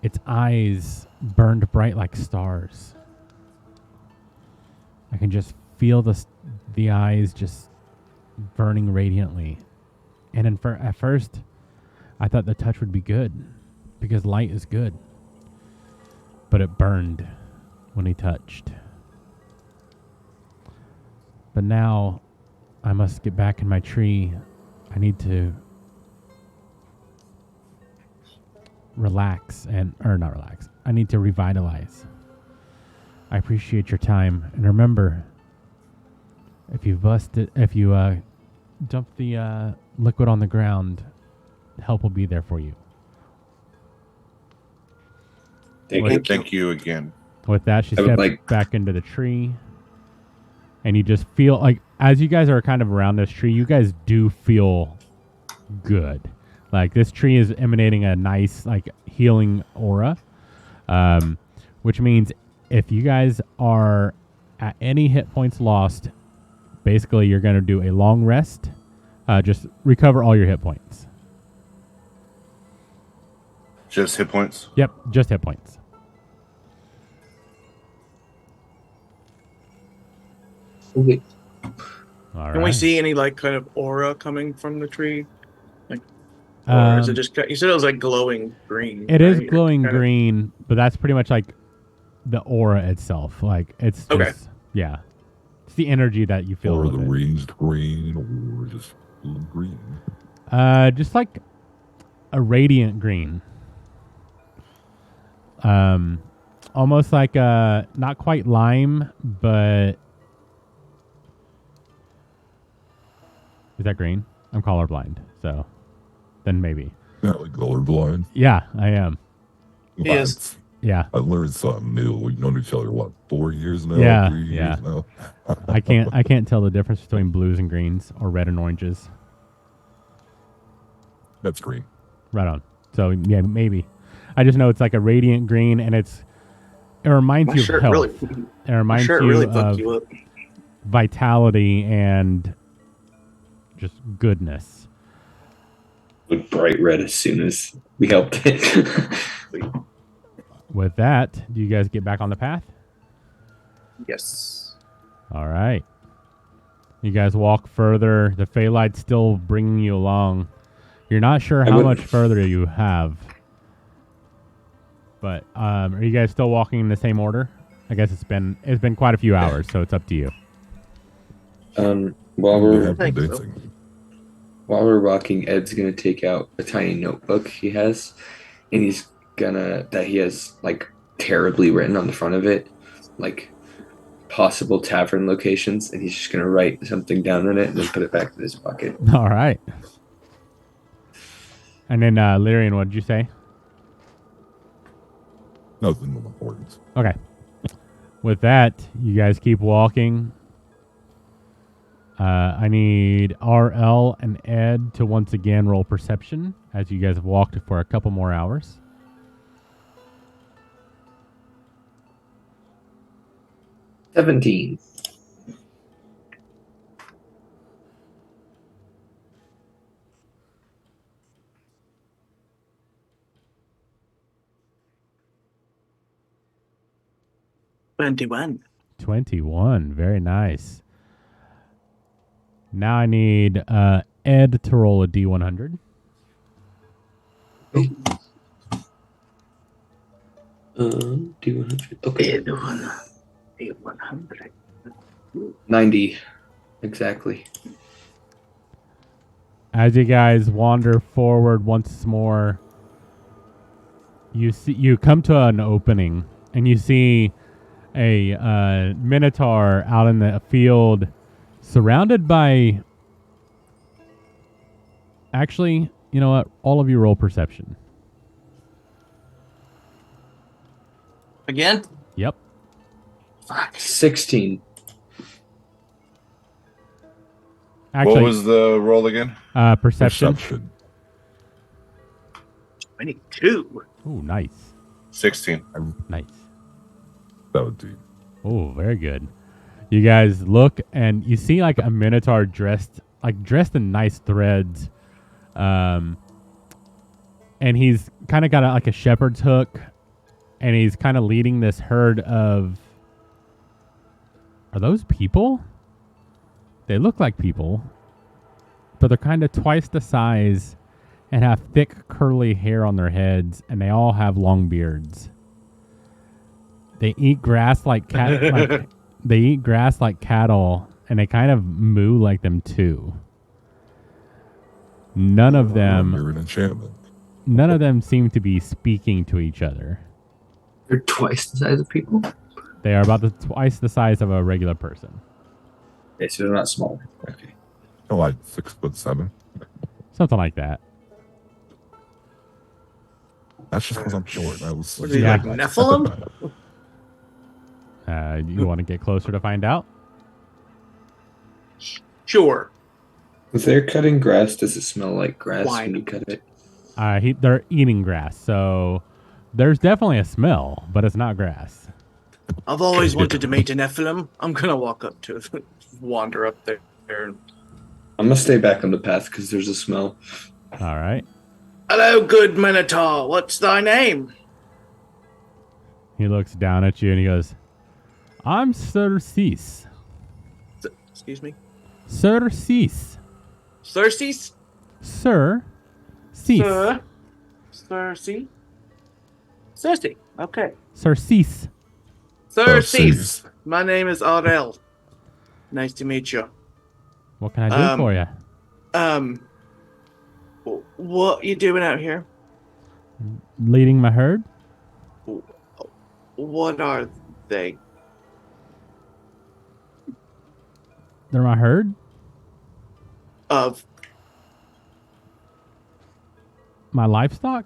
Its eyes burned bright like stars. I can just feel the eyes just burning radiantly. And at first, I thought the touch would be good because light is good. But it burned when he touched. But now I must get back in my tree. I need to relax not relax. I need to revitalize. I appreciate your time. And remember, if you dump the liquid on the ground, help will be there for you. Thank you again. With that, she steps back into the tree. And you just feel like, as you guys are kind of around this tree, you guys do feel good. Like, this tree is emanating a nice, like, healing aura. Which means if you guys are at any hit points lost, basically you're going to do a long rest. Just recover all your hit points. Just hit points? Yep, just hit points. Okay. All Can right. we see any like kind of aura coming from the tree? Like, or is it just? You said it was like glowing green. It is glowing kinda... green, but that's pretty much like the aura itself. Like, it's just yeah, it's the energy that you feel. Or the raised green, or just green. Just like a radiant green. Almost like not quite lime, but is that green? I'm colorblind, so then maybe. Yeah, like colorblind. Yeah, I am. Yes. Yeah. I learned something new. We've known each other 4 years now? Yeah, 3 years now. I can't tell the difference between blues and greens or red and oranges. That's green. Right on. So yeah, maybe. I just know it's like a radiant green, and it reminds you of health. It reminds you of vitality and just goodness. Look bright red as soon as we helped it. With that, do you guys get back on the path? Yes. All right. You guys walk further. The Phalight's still bringing you along. You're not sure how much further you have. But are you guys still walking in the same order? I guess it's been quite a few hours, so it's up to you. While we're walking, Ed's gonna take out a tiny notebook he has, and he has like terribly written on the front of it, like possible tavern locations, and he's just gonna write something down on it and then put it back in his pocket. All right. And then Lyrian, what did you say? Nothing of importance. Okay. With that, you guys keep walking. I need RL and Ed to once again roll perception as you guys have walked for a couple more hours. 17. 21. 21. Very nice. Now I need Ed to roll a D100. D100. Okay. D100. 90. Exactly. As you guys wander forward once more, you come to an opening and you see a minotaur out in the field, surrounded by. Actually, you know what? All of you roll perception. Again? Yep. Fuck. 16. Actually, what was the roll again? perception. Perception. 22. Oh, nice. 16. Nice. 17. Oh, very good. You guys look and you see like a minotaur dressed in nice threads. And he's kind of got like a shepherd's hook, and he's kind of leading this herd of. Are those people? They look like people, but they're kind of twice the size and have thick curly hair on their heads, and they all have long beards. They eat grass like cat. They eat grass like cattle, and they kind of moo like them too. None of them. You're an enchantment. None of them seem to be speaking to each other. They're twice the size of people. They are about twice the size of a regular person. Okay, so they're not small. Okay. Oh, like 6'7". Something like that. That's just because I'm short. I was. What are they, Yeah. like Nephilim? You want to get closer to find out? Sure. If they're cutting grass, does it smell like grass Why when you not? cut it? They're eating grass, so there's definitely a smell, but it's not grass. I've always wanted to meet a Nephilim. I'm gonna walk up to it, wander up there. I'm gonna stay back on the path because there's a smell. All right. Hello, good Minotaur. What's thy name? He looks down at you and he goes, "I'm Sir Cease. Excuse me? Sir Cease. Cersei's? Sir Cease. Sir? Cersei? Cersei. Okay. Sir Cease. Cersei's. My name is Ardell. Nice to meet you. What can I do for you? What you doing out here? Leading my herd? What are they? They're my herd? Of My livestock?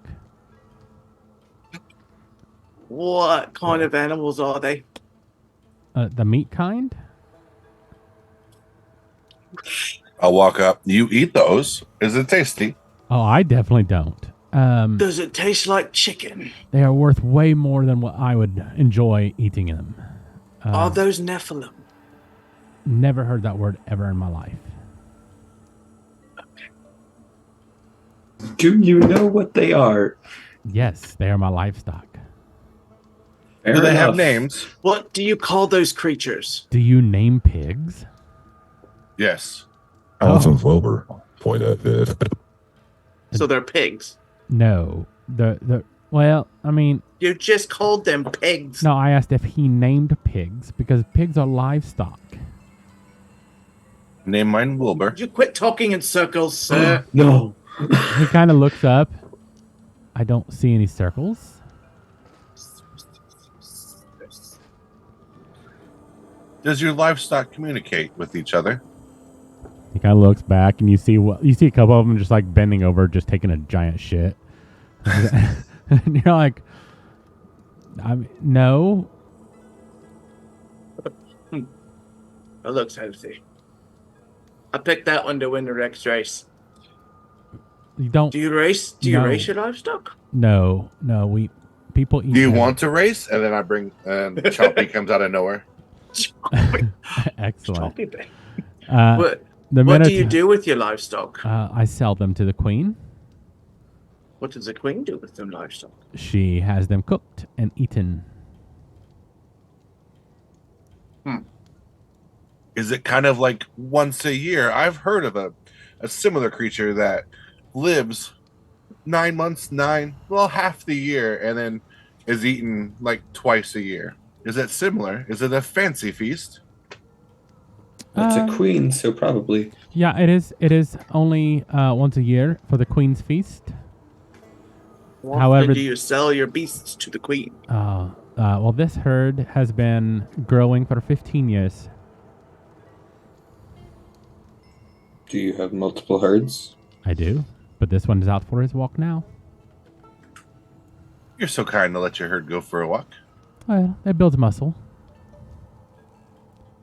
what kind of animals are they? The meat kind? I'll walk up. You eat those. Is it tasty? Oh, I definitely don't. Does it taste like chicken? They are worth way more than what I would enjoy eating them. Are those Nephilim? Never heard that word ever in my life. Do you know what they are? Yes, they are my livestock. Fair Do they have enough. names? What do you call those creatures? Do you name pigs? Yes. Allison's Wilbur. Point at it. So they're pigs. No. Well, I mean, You just called them pigs. no, I asked if he named pigs because pigs are livestock. Name mine Wilbur. Would you quit talking in circles, sir? No. He kind of looks up. I don't see any circles. Does your livestock communicate with each other? He kind of looks back, and you see a couple of them just like bending over, just taking a giant shit. And you're like, no. It looks healthy. I picked that one to win the next race. You don't. Do you race? Do you No. race your livestock? No. People eat. Do you them. want to race? And then I bring Chompy comes out of nowhere. Excellent. Chompy bit. The What do you Minotaur- do with your livestock? I sell them to the queen. What does the queen do with them livestock? She has them cooked and eaten. Is it kind of like once a year? I've heard of a similar creature that lives 9 months, half the year, and then is eaten like twice a year. Is that similar? Is it a fancy feast? That's a queen, so probably. Yeah, it is. It is only once a year for the Queen's Feast. Why However, do you sell your beasts to the queen? well, this herd has been growing for 15 years. Do you have multiple herds? I do, but this one is out for his walk now. You're so kind to let your herd go for a walk. Well, it builds muscle,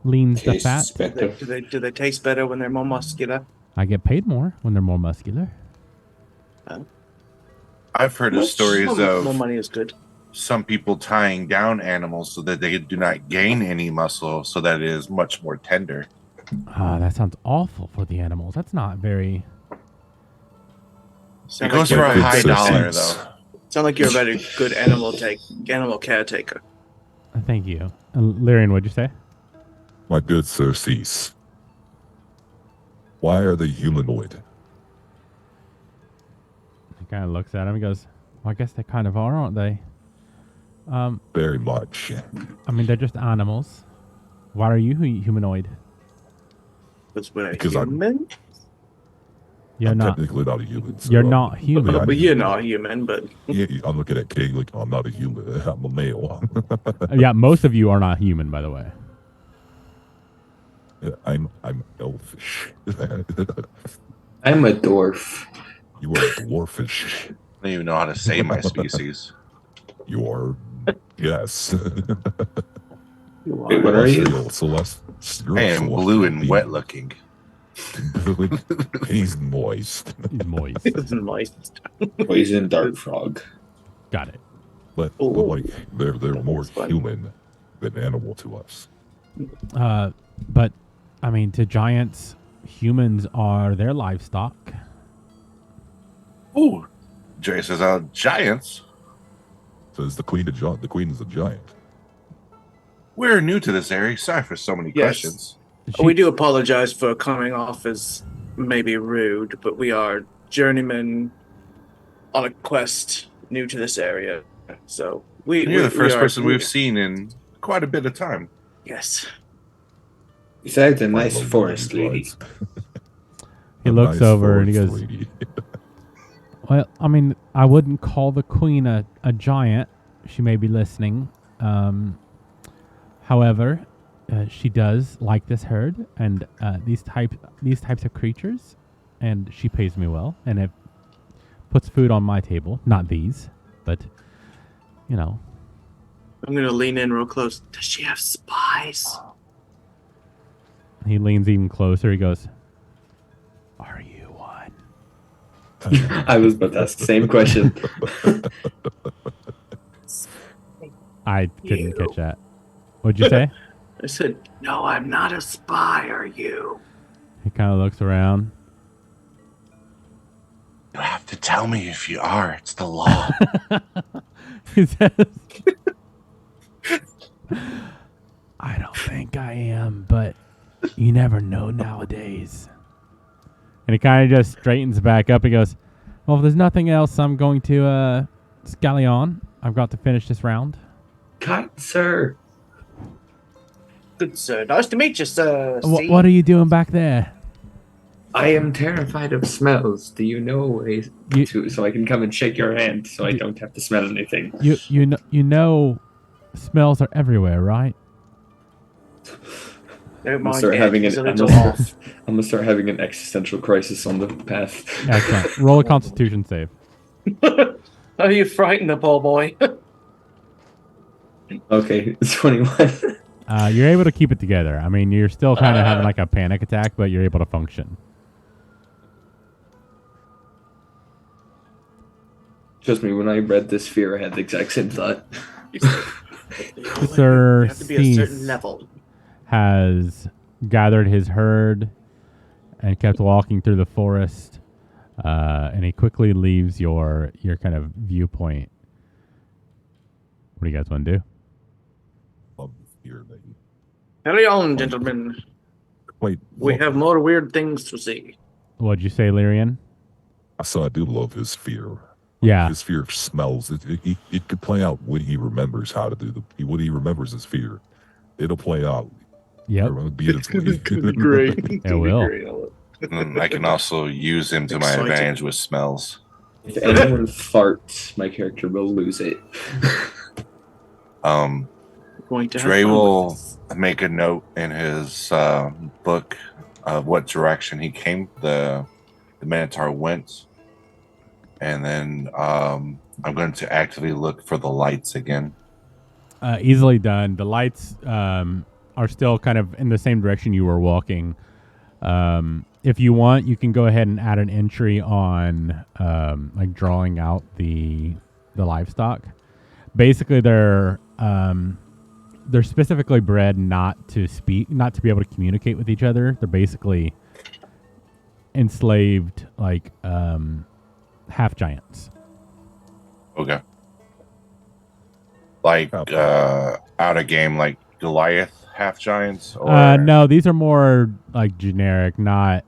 leans the fat. Tastes better. Do they taste better when they're more muscular? I get paid more when they're more muscular. I've heard of stories More of money is good. some people tying down animals so that they do not gain any muscle, so that it is much more tender. That sounds awful for the animals. That's not very. It goes for a high dollar, though. Sound like you're a very good animal caretaker. Thank you, Lyrian. What'd you say? My good Sir Cease. Why are they humanoid? He kind of looks at him and goes, well, I guess they kind of are, aren't they? Very much. I mean, they're just animals. Why are you humanoid? Because I'm human? You're I'm not. technically not a human. So You're not human. I mean, But you're not human, but yeah, I'm looking at King like I'm not a human. I'm a male. Yeah, most of you are not human, by the way. I'm elfish. I'm a dwarf. You are dwarfish. I don't even know how to say my species. You are, yes. Wait, what are you? Celeste. I am blue and wet looking. He's moist. He's moist. it's moist. Poison dart frog. Got it. But Ooh. like they're more That's fun. human than animal to us. But I mean, to giants, humans are their livestock. Ooh, Jay says, giants. Says the queen is a giant. We're new to this area. Sorry for so many Yes. questions. We do apologize for coming off as maybe rude, but we are journeymen on a quest new to this area. So You're the first person we've we've seen in quite a bit of time. Yes. Besides a My nice lovely forest lady. brides. He A looks nice over and he forest goes, lady. well, I mean, I wouldn't call the queen a giant. She may be listening. However, she does like this herd and these types of creatures, and she pays me well, and it puts food on my table. Not these, but you know. I'm gonna lean in real close. Does she have spies? He leans even closer. He goes, "Are you one?" I was about to ask the same question. I couldn't catch that. What'd you say? I said, no, I'm not a spy, are you? He kind of looks around. You have to tell me if you are. It's the law. He says, I don't think I am, but you never know nowadays. And he kind of just straightens back up and goes, well, if there's nothing else, I'm going to scally on. I've got to finish this round. Kind sir. Good sir. Nice to meet you, sir. What are you doing back there? I am terrified of smells. Do you know a way to so I can come and shake your hand so I don't have to smell anything? You know smells are everywhere, right? Don't I'm mind start Ed, having he's an a I'm little gonna, off. start, I'm gonna start having an existential crisis on the path. Excellent. Roll a Constitution save. Are you frightened, the poor boy? Okay, 21. You're able to keep it together. I mean, you're still kind of having like a panic attack, but you're able to function. Trust me, when I read this fear, I had the exact same thought. Sir You have to be a certain Cease level. has gathered his herd and kept walking through the forest, and he quickly leaves your kind of viewpoint. What do you guys want to do? Love the fear lady. Carry on, gentlemen. Wait, We look, have more weird things to see. What'd you say, Lyrian? so I do love his fear. Yeah. His fear of smells. It could play out when he remembers how to do when he remembers his fear. It'll play out. Yep. It'll be its way. It's gonna be great. It will. And I can also use him to my Exciting. advantage with smells. If anyone farts, my character will lose it. Going to have Dre fun with will this. make a note in his book of what direction he came, the Minotaur went, and then I'm going to actively look for the lights again. Easily done. The lights are still kind of in the same direction you were walking. If you want, you can go ahead and add an entry on like drawing out the livestock. Basically, they're specifically bred not to speak, not to be able to communicate with each other. They're basically enslaved, like half giants. Okay. Like out of game, like Goliath half giants, or No, these are more like generic, not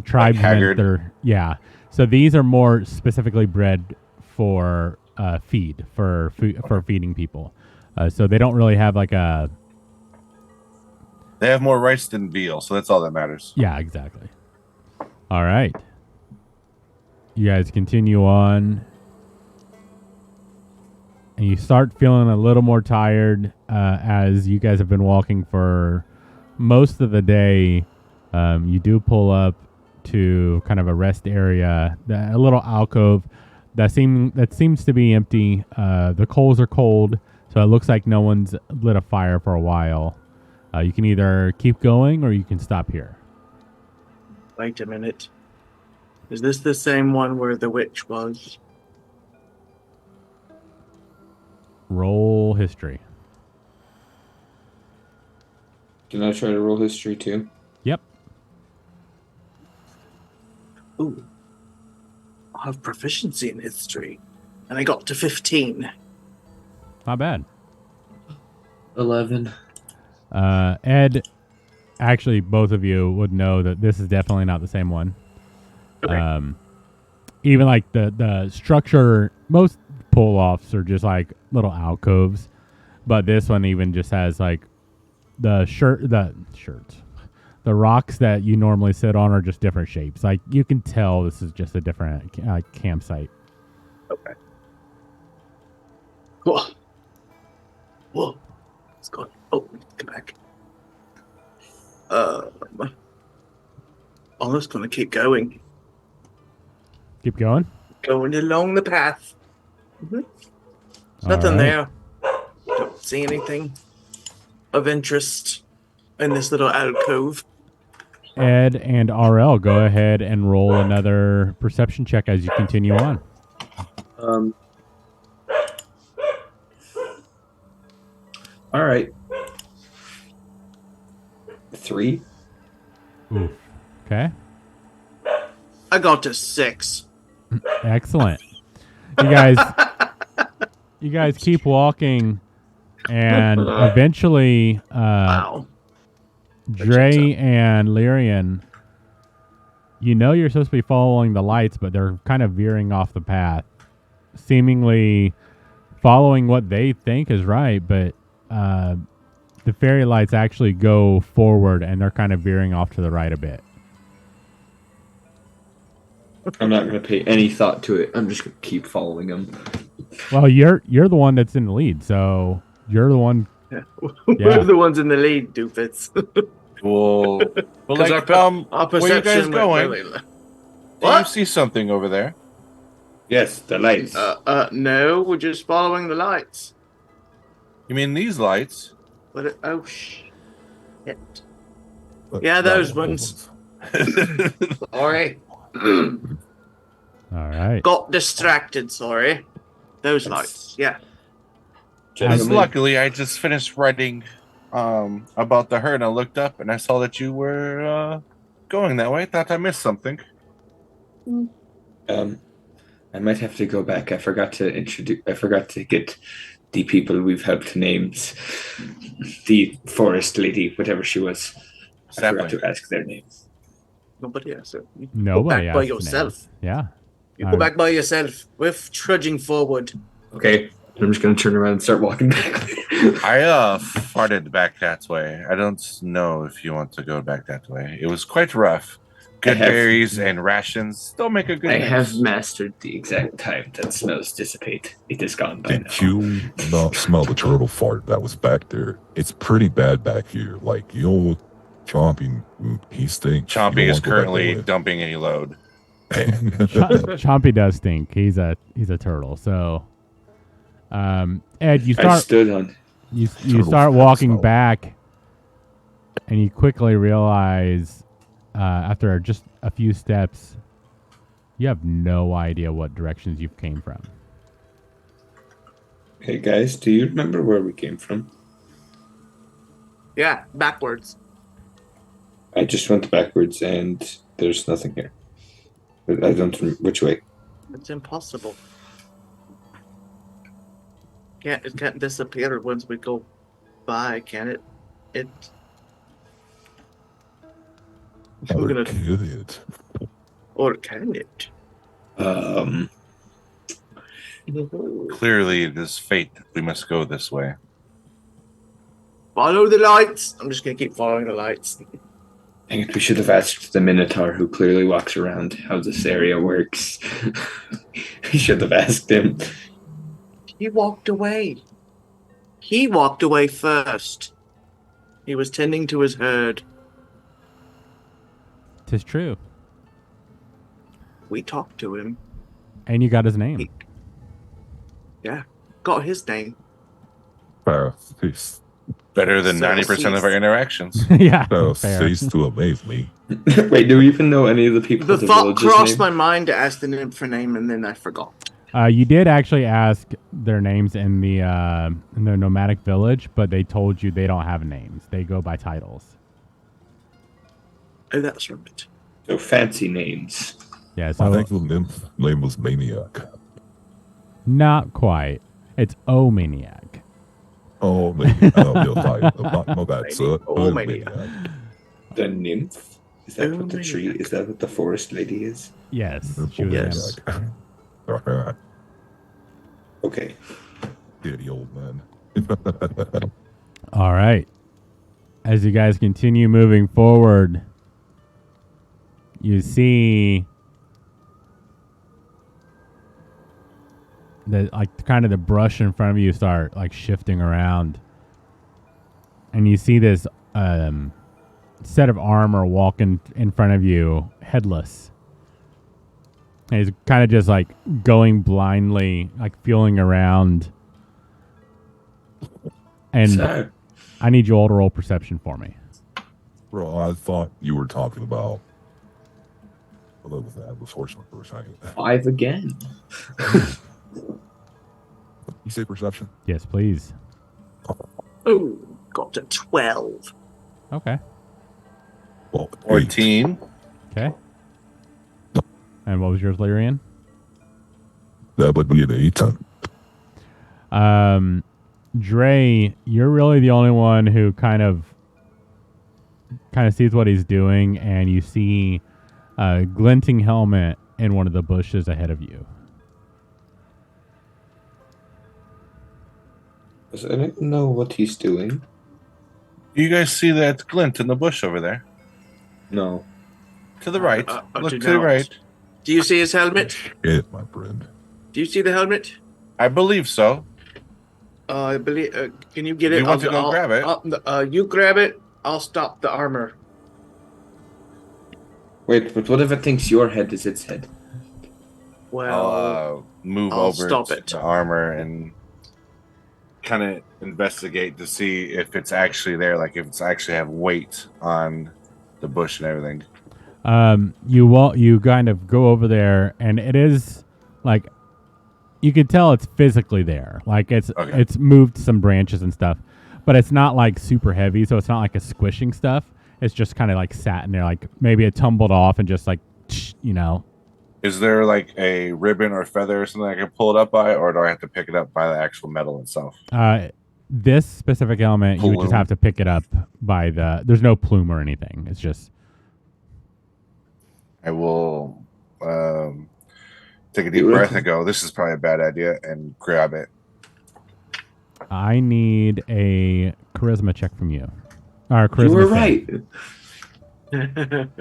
tribesmen. haggard? Yeah. So these are more specifically bred for for feeding people. So they don't really have like a. They have more rights than veal, so that's all that matters. Yeah, exactly. All right. You guys continue on. And you start feeling a little more tired as you guys have been walking for most of the day. You do pull up to kind of a rest area, a little alcove that seems to be empty. The coals are cold, so it looks like no one's lit a fire for a while. You can either keep going or you can stop here. Wait a minute. Is this the same one where the witch was? Roll history. Can I try to roll history too? Yep. Ooh. I have proficiency in history. And I got to 15. Not bad. 11. Ed, actually, both of you would know that this is definitely not the same one. Okay. Even like the structure, most pull-offs are just like little alcoves, but this one even just has like the rocks that you normally sit on are just different shapes. Like you can tell this is just a different campsite. Okay. Whoa. Whoa. It's gone. Oh, come back. I'm just gonna keep going. Keep going. Going along the path. There's All nothing right. there. Don't see anything of interest in this little alcove. Ed and RL, go ahead and roll another perception check as you continue on. All right. 3. Oof. Okay. I got to 6. Excellent. You guys keep walking, and eventually, Wow. Dre and Lyrian, you know you're supposed to be following the lights, but they're kind of veering off the path, seemingly following what they think is right, but the fairy lights actually go forward, and they're kind of veering off to the right a bit. I'm not going to pay any thought to it. I'm just going to keep following them. Well, you're the one that's in the lead, so you're the one. Yeah. Yeah. We're the ones in the lead, doofus. Well, Because like, our where you perception guys went going? really low. Do you What? see something over there? Yes, the lights. No, we're just following the lights. You mean these lights? But oh shit. But Yeah, that those one ones. holds. Sorry. All right. Got distracted, sorry. Those lights, yeah. Just luckily, I just finished writing about the herd, and I looked up and I saw that you were going that way. Thought I missed something. I might have to go back. I forgot to get the people we've helped names. The forest lady, whatever she was. I forgot Sapling. to ask their names. Nobody else. You Nobody go back by asked yourself. names. Yeah. You go back by yourself. We're trudging forward. Okay, I'm just gonna turn around and start walking back. I farted back that way. I don't know if you want to go back that way. It was quite rough. Good berries and rations don't make a good I mix. have mastered the exact time that smells dissipate. It is gone by now. Did you not smell the turtle fart that was back there? It's pretty bad back here. Like, Chompy, he stinks. Chompy is currently dumping a load. Chompy does stink. He's a turtle. So, Ed, you I start stood on. you start walking back, and you quickly realize after just a few steps, you have no idea what directions you came from. Hey guys, do you remember where we came from? Yeah, backwards. I just went backwards and there's nothing here. I don't remember which way. It's impossible. It can't disappear once we go by, can it? We're gonna. Idiot. Or can it? Clearly, it is fate that we must go this way. Follow the lights. I'm just gonna keep following the lights. Dang it, we should have asked the Minotaur who clearly walks around how this area works. We should have asked him. He walked away. He walked away first. He was tending to his herd. 'Tis true. We talked to him. And you got his name. Yeah, got his name. Cease Better than So 90% of our interactions. Yeah. fair. Fair. To amaze me. Wait, do we even know any of the people The at the thought village's crossed name? my mind to ask the nymph for name, and then I forgot. You did actually ask their names in the nomadic village, but they told you they don't have names. They go by titles. Oh, that's right. So fancy names. Yeah, I so think the nymph name was Maniac. not quite. It's O Maniac. Oh, maybe. My bad, sir. Oh, Maniac. The nymph? Is that what the tree? Is that what the forest lady is? Yes. She was Yes. Okay. Dirty old man. All right. As you guys continue moving forward, you see the kind of the brush in front of you start shifting around, and you see this set of armor walking in front of you, headless. And he's kind of just going blindly, feeling around. And So, I need you all to roll perception for me. Bro, I thought you were talking about the horseman for a second. 5 again. You say perception? Yes, please. Oh, got a 12. Okay. Well, 14. Okay. And what was yours, Lyrian? that would be an 8. Dre, you're really the only one who kind of sees what he's doing, and you see a glinting helmet in one of the bushes ahead of you. Does anyone know what he's doing? Do you guys see that glint in the bush over there? No. To the right. Look do to the not. right. Do you see his helmet? Shit, my friend. Do you see the helmet? I believe so. I believe. Can you get it? You want to go grab it? You grab it. I'll stop the armor. Wait, but what if it thinks your head is its head? Well, I'll move I'll over stop to it. the armor and kind of investigate to see if it's actually there, if it's actually have weight on the bush and everything. You kind of go over there, and it is you can tell it's physically there. It's moved some branches and stuff, but it's not super heavy, so it's not a squishing stuff. It's just kind of sat in there, maybe it tumbled off and just Is there like a ribbon or feather or something I can pull it up by, or do I have to pick it up by the actual metal itself? This specific element, you would just Plume. have to pick it up by the. There's no plume or anything. It's just. I will take a deep breath and go, this is probably a bad idea, and grab it. I need a charisma check from you. Or charisma You were save. right.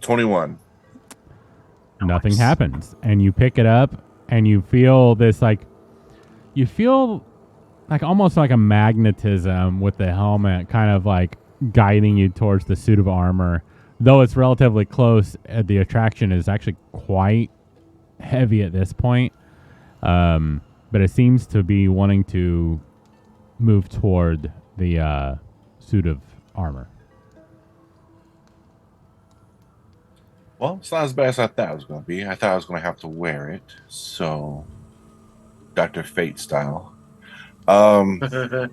21. Nothing happens, and you pick it up, and you feel this you feel like almost like a magnetism with the helmet, kind of like guiding you towards the suit of armor. Though it's relatively close, the attraction is actually quite heavy at this point. But it seems to be wanting to move toward the suit of armor. Well, it's not as bad as I thought it was going to be. I thought I was going to have to wear it. So, Dr. Fate style. All right,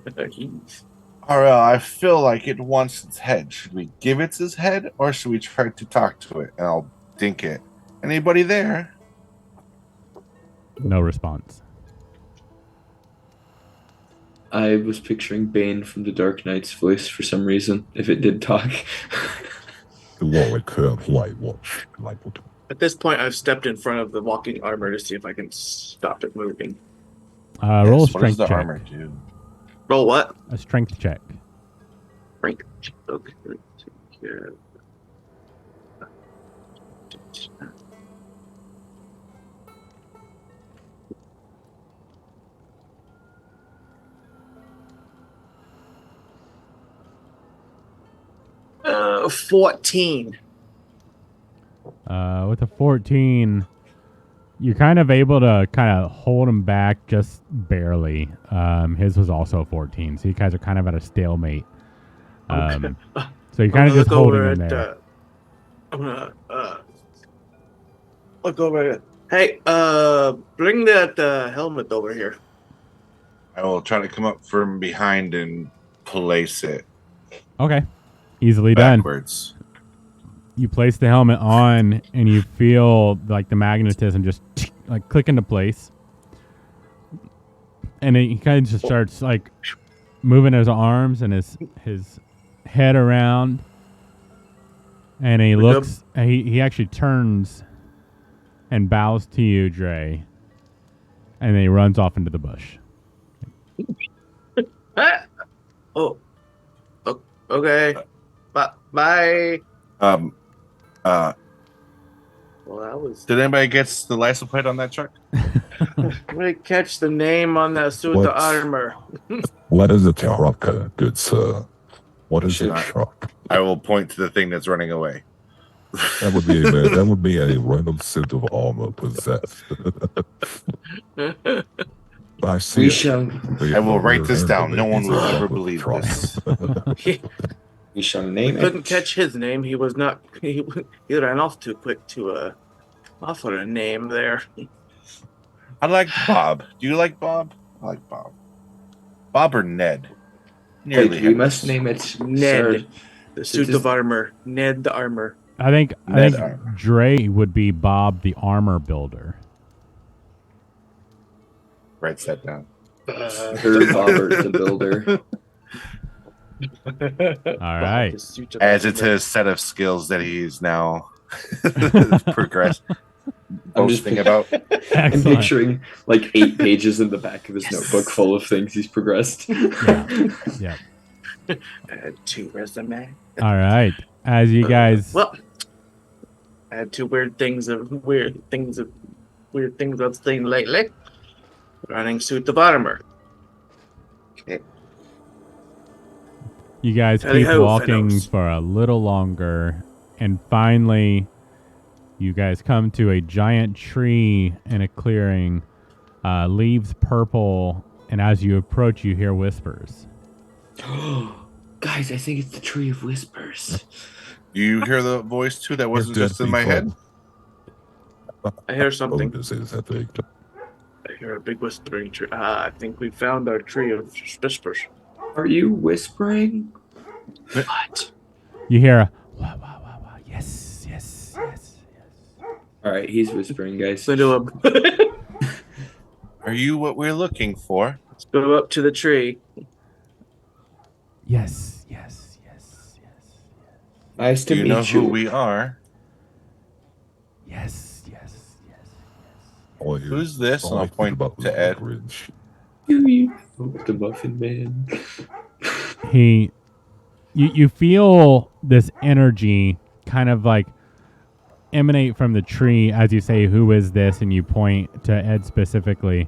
I feel like it wants its head. Should we give it its head, or should we try to talk to it? And I'll dink it. Anybody there? No response. I was picturing Bane from the Dark Knight's voice for some reason, if it did talk. At this point, I've stepped in front of the walking armor to see if I can stop it moving. Roll a What does strength the check. armor do? Roll what? A strength check. Rank. Okay. Yeah. Uh, 14. With a 14, you're kind of able to kind of hold him back just barely. His was also 14, so you guys are kind of at a stalemate. Okay. So you're kind of just holding him at, there. I'm gonna look over at. Hey, bring that helmet over here. I will try to come up from behind and place it Okay. Easily done. backwards. You place the helmet on, and you feel like the magnetism just like click into place. And he kind of just starts like moving his arms and his head around. And he looks, and he actually turns and bows to you, Dre. And then he runs off into the bush. Ah! Oh, okay. Bye. Well, that was. Did anybody get the license plate on that truck? I'm gonna catch the name on that suit What? of armor. What is a truck, good sir? What is Should a I- truck? I will point to the thing that's running away. That would be a random suit of armor possessed. I see. We it. shall I will write this down. No one It's will a ever truck with a believe truck. this. we shall name Couldn't it. catch his name. He was not. He ran off too quick to offer a name there. I like Bob. Do you like Bob? I like Bob. Bob or Ned? Nearly. Wait, we must name it Ned. Sir. The suit of armor. Ned the armor. I think Ned Armor. Dre would be Bob the armor builder. Writes that down. Sir Bobbert the Builder. All right. The suit of Adds it to armor. his set of skills that he's now progressed. I'm just Boasting about. I'm Excellent. picturing like 8 pages in the back of his notebook full of things he's progressed. Yeah. Add 2 resume. All right. As you guys, Well, I had 2 weird things I've seen lately. Running suit of armor. Okay. you guys Howdy keep ho, walking fellows. for a little longer, and finally, you guys come to a giant tree in a clearing, leaves purple, and as you approach, you hear whispers. Guys, I think it's the Tree of Whispers. Do you hear the voice too? That wasn't just in my head. I hear Oh, something. this is a thing. I hear a big whispering tree. I think we found our tree of whispers. Are you whispering? What? You hear a wah, wah, wah, wah. Yes, yes, yes, yes. All right, he's whispering, guys. So do a, Are you what we're looking for? let's go up to the tree. Yes, yes, yes, yes. Nice to Do you meet know you. who we are? Yes, yes, yes. All I hear Who's is, this? all And I I'll think point about to is Ed. the bridge. Do you know the Muffin Man? You feel this energy kind of like emanate from the tree as you say, "Who is this?" and you point to Ed specifically.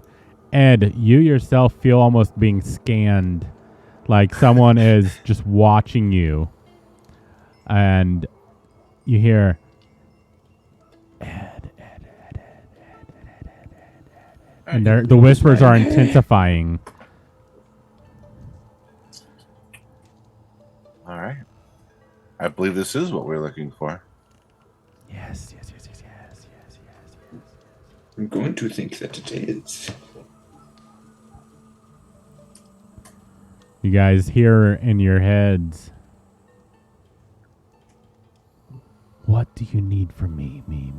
Ed, you yourself feel almost being scanned, like someone is just watching you, and you hear Ed, Ed, Ed, Ed, Ed, Ed, Ed, Ed, Ed, and the whispers are intensifying. All right. I believe this is what we're looking for. Yes, yes, yes, yes, yes, yes, yes, yes. I'm going to think that it is. You guys hear in your heads, what do you need from me? Me.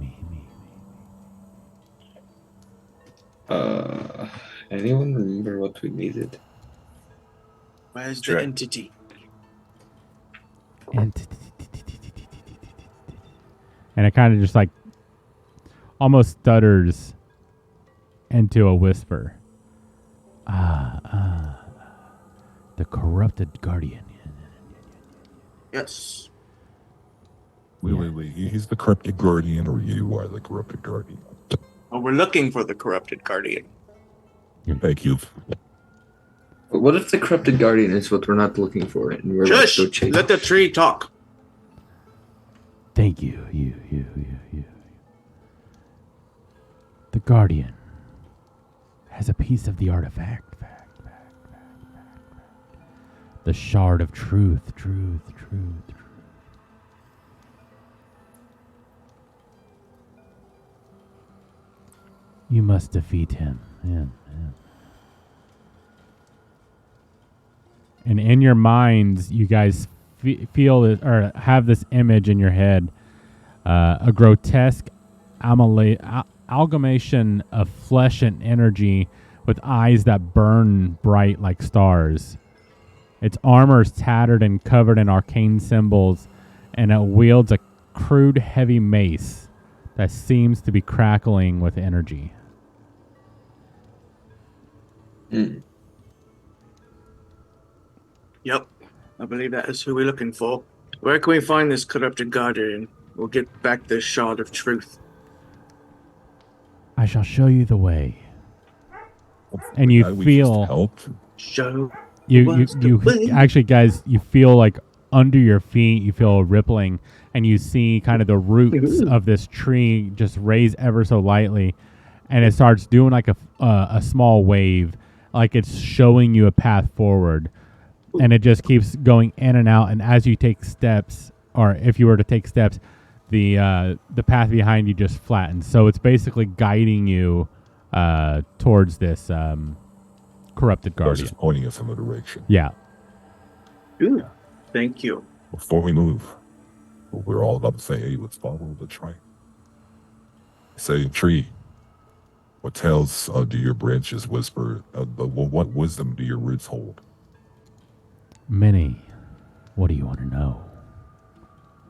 Anyone remember what we needed? Where's Sure. the entity? And it kind of just like almost stutters into a whisper. The corrupted guardian. Yes. Wait. He's the corrupted guardian, or you are the corrupted guardian? Well, we're looking for the corrupted guardian. Thank you. But what if the corrupted guardian is what we're not looking for, and we're about Shush! to go chase? Let the tree talk. Thank you. You. The guardian has a piece of the artifact. The shard of truth. You must defeat him. And in your minds, you guys feel it, or have this image in your head, a grotesque amalgamation of flesh and energy with eyes that burn bright like stars. Its armor is tattered and covered in arcane symbols, and it wields a crude, heavy mace that seems to be crackling with energy. Yep. I believe that is who we're looking for. Where can we find this corrupted guardian? We'll get back this shard of truth. I shall show you the way. And you We feel just helped. Show you us the way. actually, guys, you feel like under your feet, you feel a rippling, and you see kind of the roots of this tree just raise ever so lightly, and it starts doing like a small wave, like it's showing you a path forward, and it just keeps going in and out. And as you take steps, or if you were to take steps, the path behind you just flattens. So it's basically guiding you towards this corrupted I was guardian. just pointing us in the direction. Yeah. Ooh, thank you. Before we move, we're all about to say, hey, let's follow the train. Say, tree, what tales do your branches whisper? What wisdom do your roots hold? Many. What do you want to know?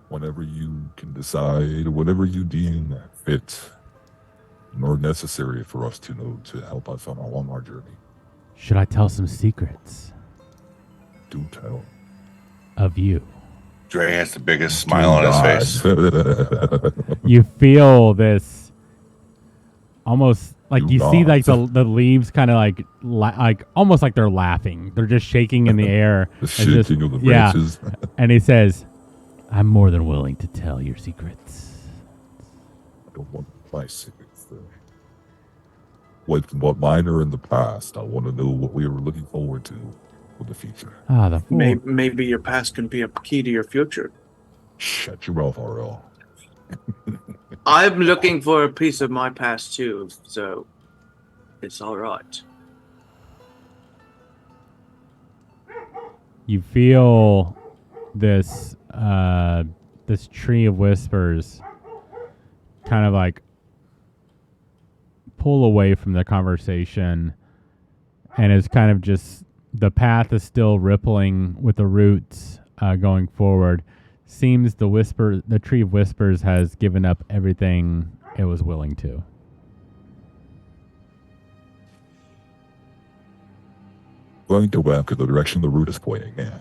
Whenever you can decide, whatever you deem fit nor necessary for us to know to help us on our journey. Should I tell some secrets Do tell. of you? Dre has the biggest smile on his face. You feel this almost like Do you see not. like the leaves kind of like almost like they're laughing. They're just shaking in the air. The and shaking just- of the yeah. branches. And he says, I'm more than willing to tell your secrets. I don't want my secrets though. What mine are in the past. I want to know what we were looking forward to for the future. Ah, the fool. Maybe your past can be a key to your future. Shut your mouth, RL. I'm looking for a piece of my past too, so it's all right. You feel this this tree of whispers kind of like pull away from the conversation, and it's kind of just the path is still rippling with the roots going forward. Seems the tree of whispers has given up everything it was willing to. Going to back in the direction the root is pointing. Yeah.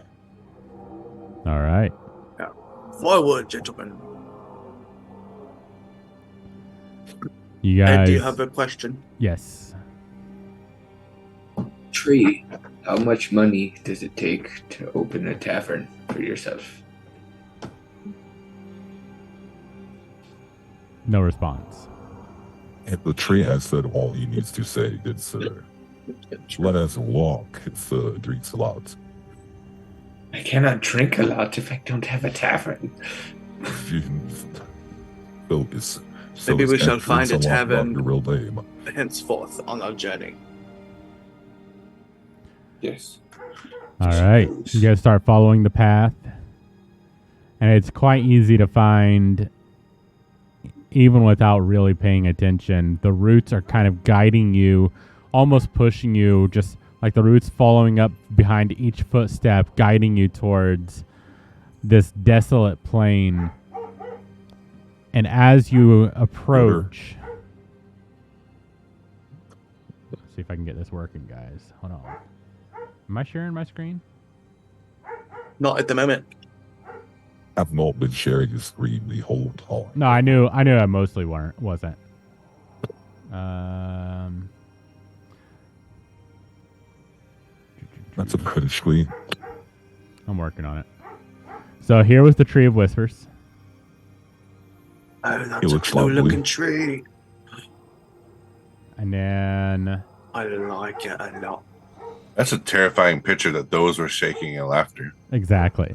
All right. Forward, gentlemen. You Ed, guys. do you have a question? Yes. Tree, how much money does it take to open a tavern for yourself? No response. And the tree has said all he needs to say. It's let us walk. It's drinks a lot. I cannot drink a lot if I don't have a tavern. Focus. Maybe we shall find a tavern Your real name. henceforth on our journey. Yes. All right. You guys start following the path, and it's quite easy to find even without really paying attention. The roots are kind of guiding you, almost pushing you, just like the roots following up behind each footstep, guiding you towards this desolate plain. And as you approach, let's see if I can get this working, guys. Hold on. Am I sharing my screen? Not at the moment. I've not been sharing the screen the whole time. No, I knew I mostly wasn't. That's a pretty screen. I'm working on it. So here was the Tree of Whispers. Oh, It that's a looks cool lovely. looking tree. And then I like it a lot. That's a terrifying picture that those were shaking in laughter. exactly.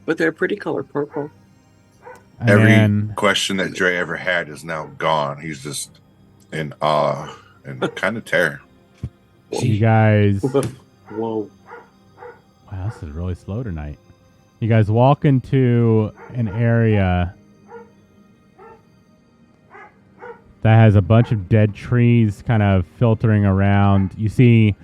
But they're pretty color purple. And Every then, question that Dre ever had is now gone. He's just in awe and kind of terror. you guys, Whoa. wow, this is really slow tonight. You guys walk into an area that has a bunch of dead trees kind of filtering around. You see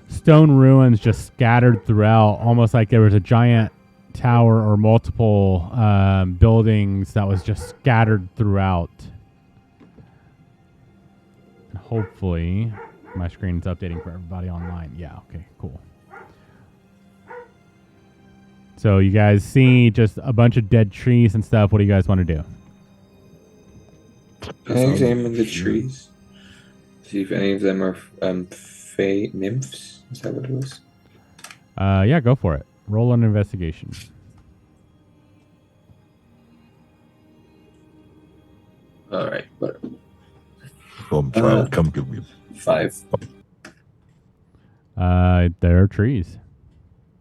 stone ruins just scattered throughout, almost like there was a giant tower or multiple buildings that was just scattered throughout. And hopefully my screen's updating for everybody online. Yeah, okay, cool. So you guys see just a bunch of dead trees and stuff. What do you guys want to do? Can I examine the trees? See if any of them are fae nymphs? Is that what it was? Yeah, go for it. Roll an investigation. All right, but Child, come give me 5. There are trees.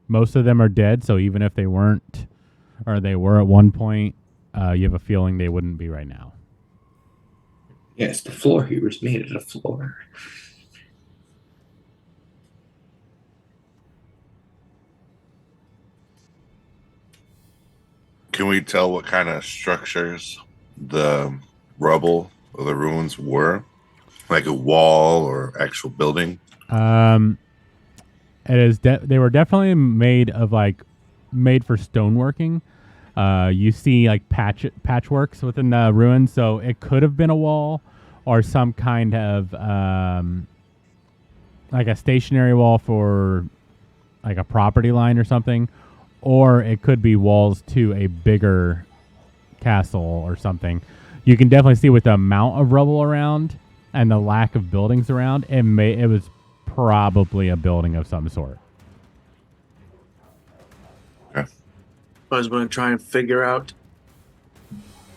Most of them are dead, so even if they weren't, or they were at one point, you have a feeling they wouldn't be right now. Yes, the floor here was made out of floor. Can we tell what kind of structures the rubble or the ruins were? Like a wall or actual building? It is. They were definitely made for stoneworking. You see like patchworks within the ruins, so it could have been a wall or some kind of like a stationary wall for like a property line or something, or it could be walls to a bigger castle or something. You can definitely see with the amount of rubble around and the lack of buildings around, it was probably a building of some sort. I was going to try and figure out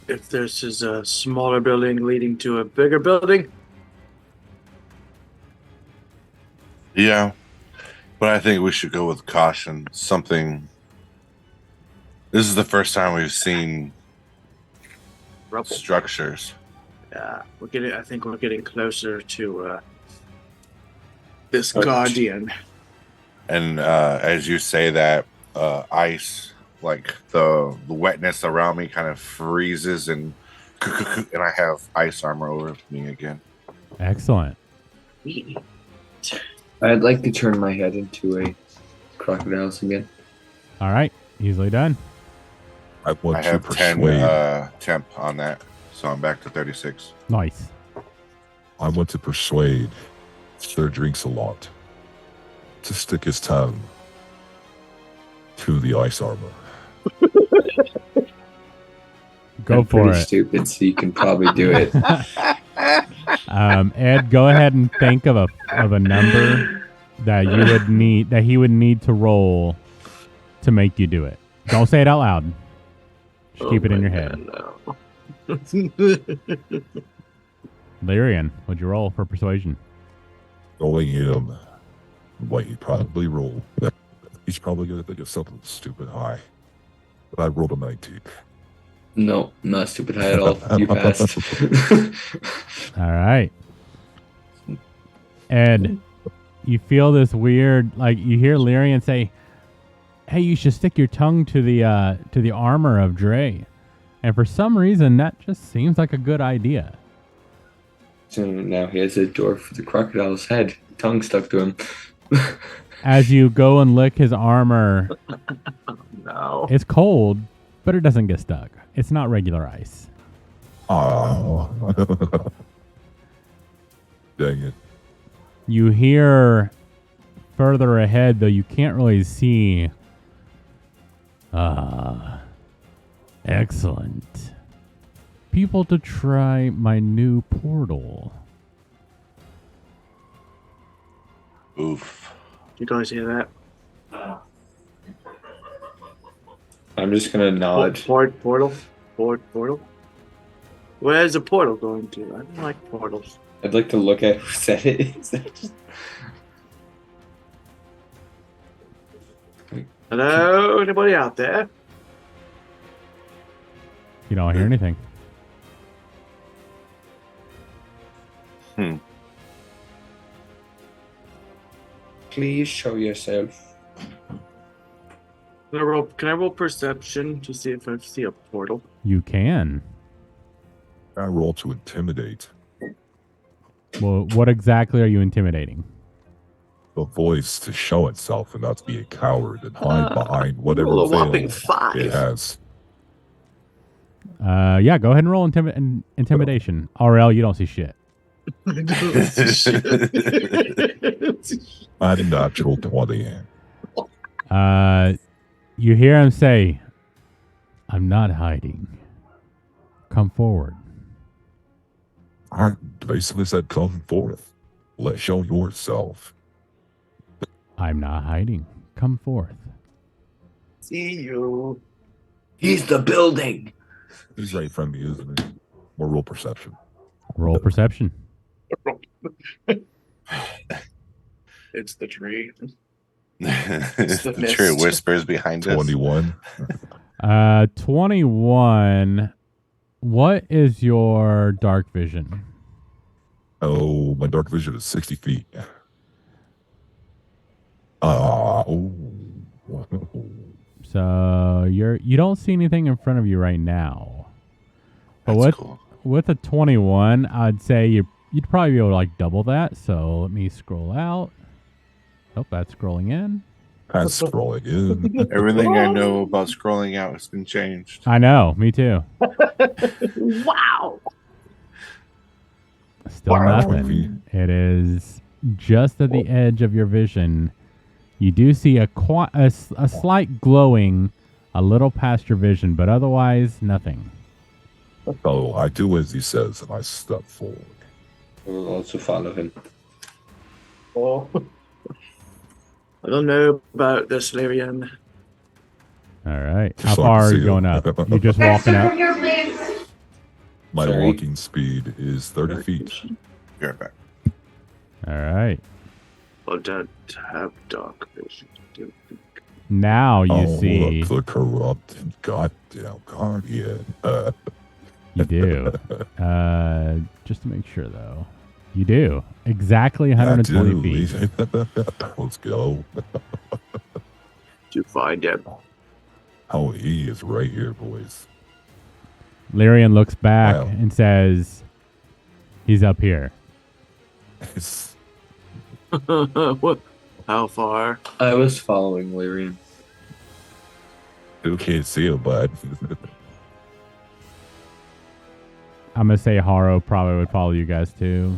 if this is a smaller building leading to a bigger building. Yeah, but I think we should go with caution. Something. This is the first time we've seen Rubble. structures. Yeah, I think we're getting closer to this Oh, guardian. And as you say that, ice, like the wetness around me, kind of freezes, and I have ice armor over me again. Excellent. I'd like to turn my head into a crocodile again. All right. Easily done. I want I to have 10 persuade. temp on that, so I'm back to 36. Nice. I want to persuade Sir Drinks a Lot to stick his tongue to the ice armor. Go I'm for pretty it. stupid, so you can probably do it. Ed, go ahead and think of a number that you would need that he would need to roll to make you do it. Don't say it out loud. Just keep it in your head. Lyrian, what'd you roll for persuasion? Knowing him, what he probably rolled, he's probably going to think of something stupid high. But I rolled a 19. No, not stupid high at all. You passed. All right. Ed, you feel this weird, like you hear Lyrian say, "Hey, you should stick your tongue to the armor of Dre," and for some reason that just seems like a good idea. So now he has a door for the crocodile's head, tongue stuck to him. As you go and lick his armor, No. it's cold, but it doesn't get stuck. It's not regular ice. Oh. Dang it. You hear further ahead, though you can't really see. Excellent. People to try my new portal. Oof. You guys hear that? I'm just gonna nod. Portal? Portal? Where's the portal going to? I don't like portals. I'd like to look at who said it. Is that just... Hello? Anybody out there? You don't hear anything. Please show yourself. Can I roll perception to see if I see a portal? You can. I roll to intimidate. Well, what exactly are you intimidating? The voice to show itself and not to be a coward and hide behind whatever Roll a whopping veil 5. it has. Yeah, go ahead and roll intimidation. RL, you don't see shit. I'm natural 20. You hear him say, "I'm not hiding. Come forward." I basically said, come forth. Let show yourself. "I'm not hiding. Come forth." See you. He's the building. He's right in front of me, isn't he? More roll perception. Roll perception. It's the tree. The tree mist. whispers behind us. 21. 21. What is your dark vision? Oh, my dark vision is 60 feet. So you don't see anything in front of you right now. But That's cool. with a 21, I'd say you'd probably be able to like double that. So let me scroll out. Oh, that's scrolling in. That's scrolling in. Everything I know about scrolling out has been changed. I know, me too. Wow. Still Wow. nothing. It is just at the edge of your vision. You do see a slight glowing a little past your vision, but otherwise nothing. Oh, I do as he says, and I step forward. I will also follow him. Oh. I don't know about this, Lyrian. All right. How Just so I far can are see you going it. up? You just walking up? My Sorry. walking speed is 30 feet. You're back. All right. I don't have dark vision. Now you Oh, see the corrupt and goddamn guardian. you do. Just to make sure though. You do. Exactly 120 feet. Let's go. To find him. Oh, he is right here, boys. Lyrian looks back Wow. and says, he's up here. It's, What? How far? I was following Lyrian. still can't see him, but I'm going to say Haro probably would follow you guys too.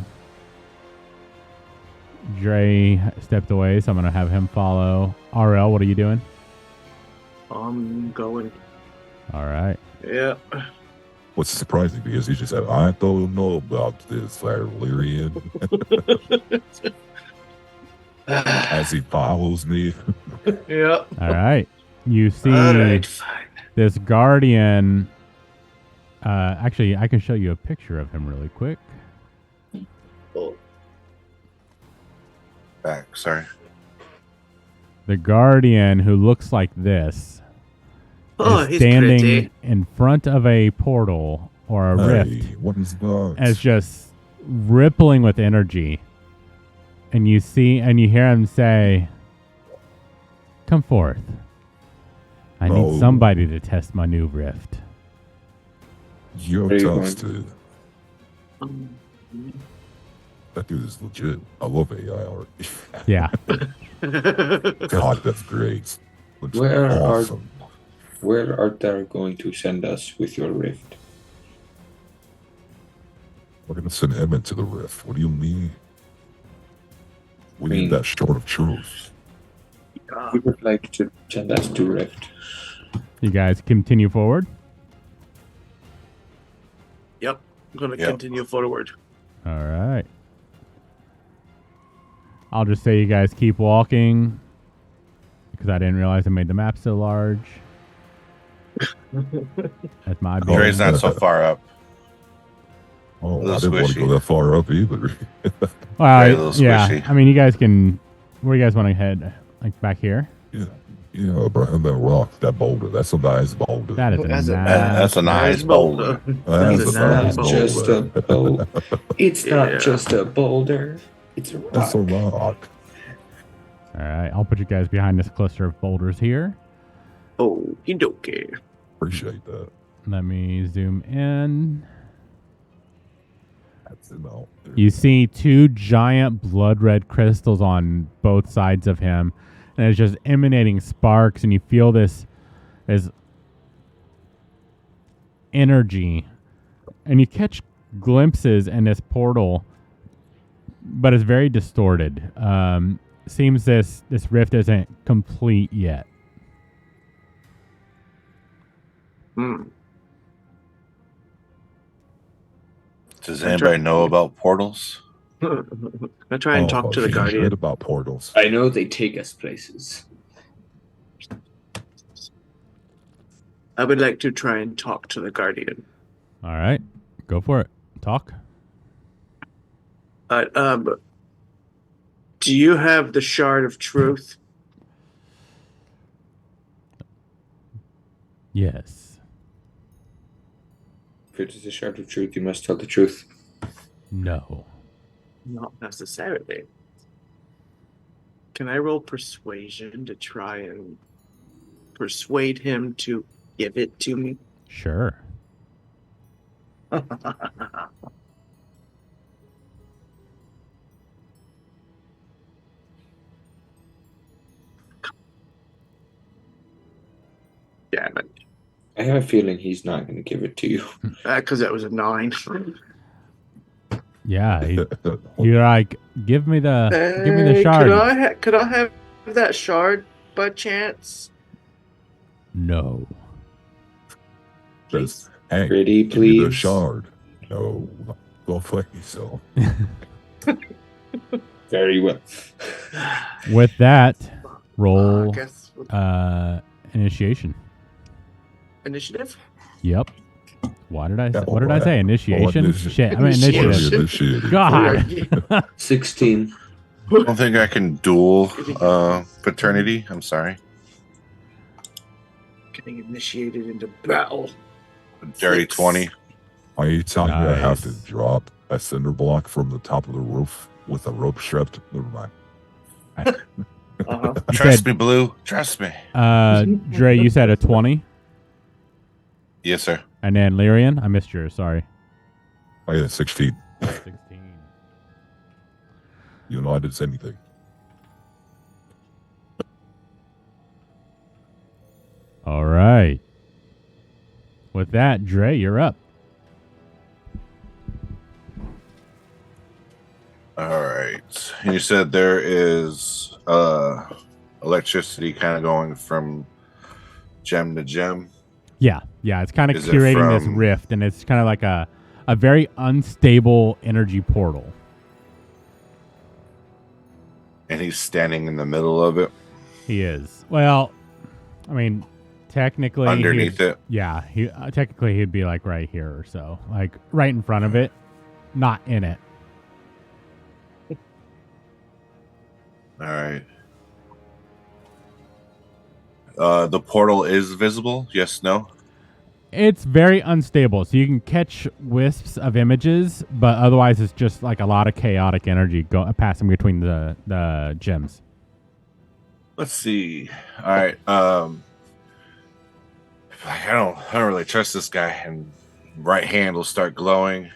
Dre stepped away, so I'm going to have him follow. RL, what are you doing? I'm going. All right. Yeah. what's surprising because he just said, I don't know about this Lyrian as he follows me. Yeah. All right. You see All right, fine. this guardian. Actually, I can show you a picture of him really quick. Oh. Back, sorry. The guardian, who looks like this, Oh, is he's standing pretty. in front of a portal or a rift, Hey, what is that? as just rippling with energy. And you see, and you hear him say, "Come forth. I Oh. need somebody to test my new rift." You're Where you toasted. That dude is legit. I love AI art. Yeah. God, that's great. Looks Where are- awesome. Where art thou going to send us with your rift? We're gonna send him into the rift. What do you mean? We mean- need that short of truth. We would like to send us to rift. You guys continue forward. Yep. I'm going to Yep. continue forward. All right. I'll just say you guys keep walking because I didn't realize I made the map so large. That's my Oh, bad. Dre's not so far up. Oh, Little I didn't want to squishy. go that far up either. Well, Very little yeah. squishy. I mean, you guys can. Where you guys want to head? Like back here? Yeah, Brian, that rock, that boulder, that's a nice boulder. That is That's a a- nice. That's a nice boulder. That's It's a not nice just a boulder. boulder. It's Yeah. not just a boulder. It's a That's a rock. rock. All right. I'll put you guys behind this cluster of boulders here. Okie dokie. Appreciate that. Let me zoom in. That's enough. You see two giant blood red crystals on both sides of him, and it's just emanating sparks, and you feel this energy, and you catch glimpses in this portal, but it's very distorted. Seems this rift isn't complete yet. Hmm. Does anybody know about portals? I try and talk to the you guardian. heard about portals. I know they take us places. I would like to try and talk to the guardian. All right, go for it. Talk. Do you have the shard of truth? Yes. If it is a shard of truth, you must tell the truth. No. Not necessarily. Can I roll persuasion to try and persuade him to give it to me? Sure. Damn it. I have a feeling he's not going to give it to you. Because that was a 9. Yeah. You're like, give me the Hey, shard. Could I have that shard by chance? No. Says, hey, Pretty give me the please. shard. No, go fuck yourself. Very well. With that, I roll guess initiation. initiative? Yep. What did I say? Yeah, What did I say? Initiation? initiative. Shit. I mean Initiation. initiative. Initiative. God. 16. I don't think I can duel paternity. I'm sorry. Getting initiated into battle. Dirty Six. 20. Are you telling me I have to Nice. drop a cinder block from the top of the roof with a rope strapped? Never mind. Uh-huh. You Trust said, me, Blue. Trust me. Dre, you said a 20. Yes, sir. And then Lyrian, I missed yours. Sorry. I got 16. 16. You know I didn't say anything. All right. With that, Dre, you're up. All right. And you said there is electricity kind of going from gem to gem. Yeah. It's kind of Is it curating this from- rift, and it's kind of like a very unstable energy portal. And he's standing in the middle of it, He is. Well, I mean, technically, underneath it. Yeah, technically he'd be like right here or so, like right in front of it, not in it. All right. The portal is visible. Yes, no. It's very unstable, so you can catch wisps of images, but otherwise it's just like a lot of chaotic energy passing between the gems. Let's see. All right. I don't really trust this guy. And right hand will start glowing,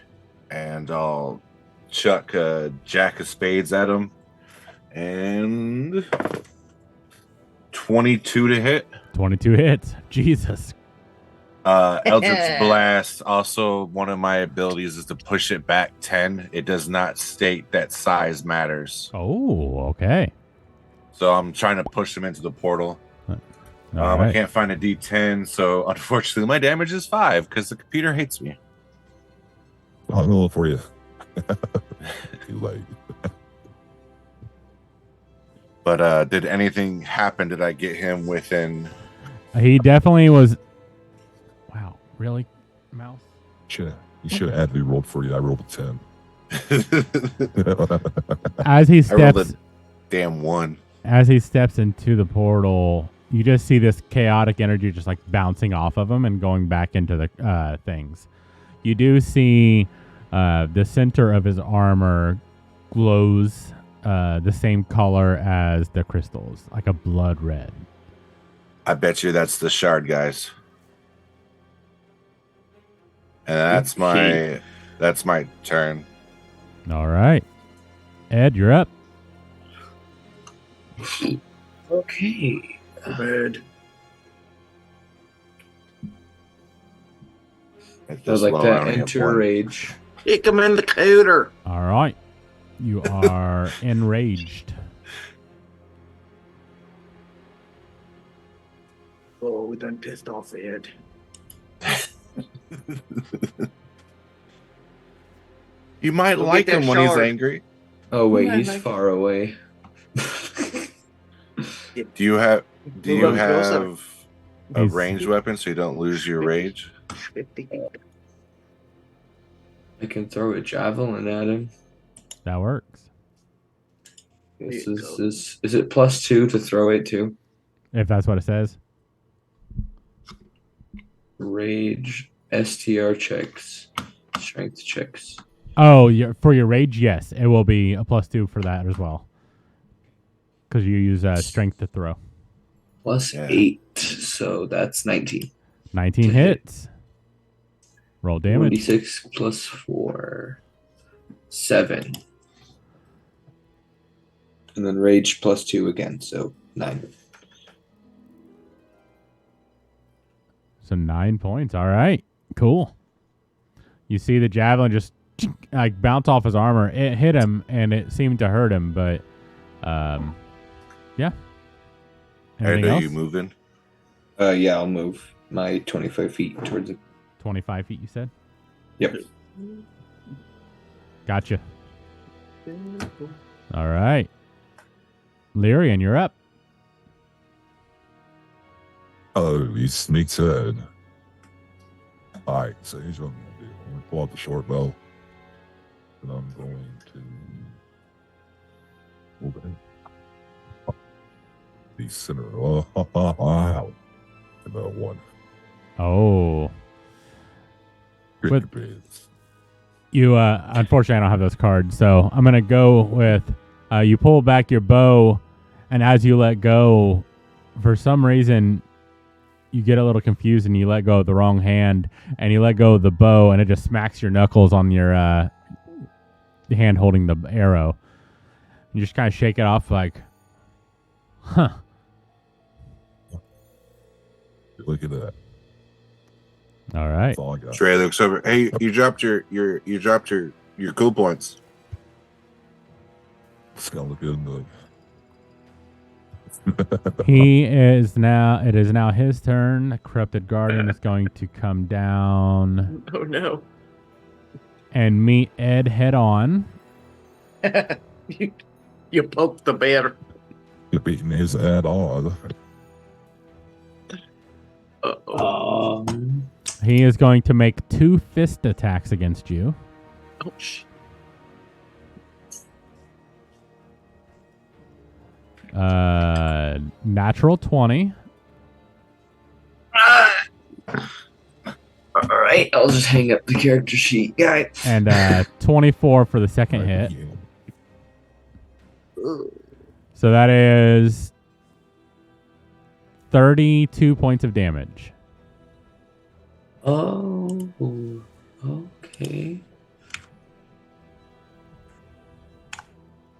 and I'll chuck a jack of spades at him, and 22 to hit. 22 hits. Jesus. Eldritch Blast. Also, one of my abilities is to push it back 10. It does not state that size matters. Oh, okay. So I'm trying to push him into the portal. All I right. can't find a D10, so unfortunately my damage is 5 because the computer hates me. I'll roll it for you. Too late. But did anything happen? Did I get him within? He definitely was. Wow, really, Mouse? You should have had me rolled for you. I rolled a 10. As he I rolled steps, a damn 1. as he steps into the portal, you just see this chaotic energy just like bouncing off of him and going back into the things. You do see the center of his armor glows the same color as the crystals, like a blood red. I bet you that's the shard, guys. And that's my turn. All right, Ed, you're up. Okay. Bird. At I this like low, I that. only have Enter one. rage. Kick him in the cooter. All right, you are enraged. Oh, we done pissed off Ed. You might Go like get that him when he's shard. angry. Oh wait, Yeah, he's like- far away. Do you have Move up closer. a He's- ranged weapon so you don't lose your rage? 50 feet. I can throw a javelin at him. That works. This There you is it +2 to throw it too? If that's what it says. Rage, STR checks, strength checks. Oh, for your rage, yes, it will be a +2 for that as well, because you use strength to throw. Yeah. +8, so that's 19. 19 To hit. hits. Roll damage. 1d6 +4, 7. And then rage +2 again, so 9. So 9 points. All right, cool. You see the javelin just like bounce off his armor. It hit him, and it seemed to hurt him, but yeah. Ed, Anything are else? you moving? Yeah, I'll move my 25 feet towards it. 25 feet, you said? Yep. Gotcha. All right. Lyrian, you're up. Oh, he sneaks in. All right, so here's what I'm going to do. I'm going to pull out the short bow. And I'm going to move it in. The center. Oh, and one. Oh. Good With- bits. You, unfortunately, I don't have those cards, so I'm gonna go with you pull back your bow, and as you let go, for some reason, you get a little confused and you let go of the wrong hand, and you let go of the bow, and it just smacks your knuckles on your hand holding the arrow. You just kind of shake it off, like, huh. Look at that. All right. That's all I got. Trey looks over. Hey, you dropped your cool points. It's gonna look good. It is now his turn. The Corrupted Guardian is going to come down Oh no. and meet Ed head on. You poked the bear. You're beating his head on. Uh-oh. He is going to make 2 fist attacks against you. Oh, shit. Natural 20. All right, I'll just hang up the character sheet, guy. And 24 for the second hit. So that is 32 points of damage. Oh, okay.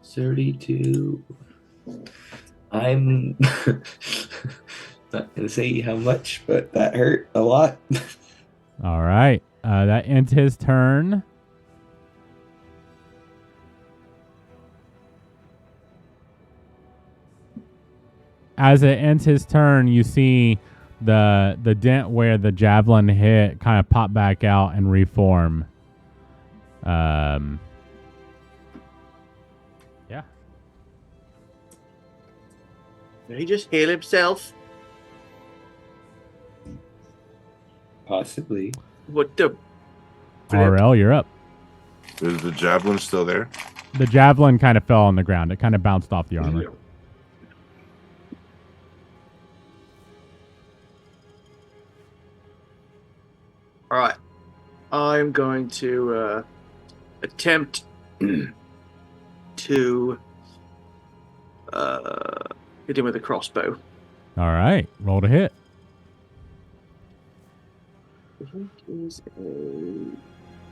32. I'm not gonna say how much, but that hurt a lot. All right. That ends his turn. As it ends his turn, you see the dent where the javelin hit kind of pop back out and reform. Yeah. Did he just heal himself? Possibly. What the? RL, you're up. Is the javelin still there? The javelin kind of fell on the ground. It kind of bounced off the armor. All right. I'm going to attempt to hit him with a crossbow. All right. Roll to hit. It is a...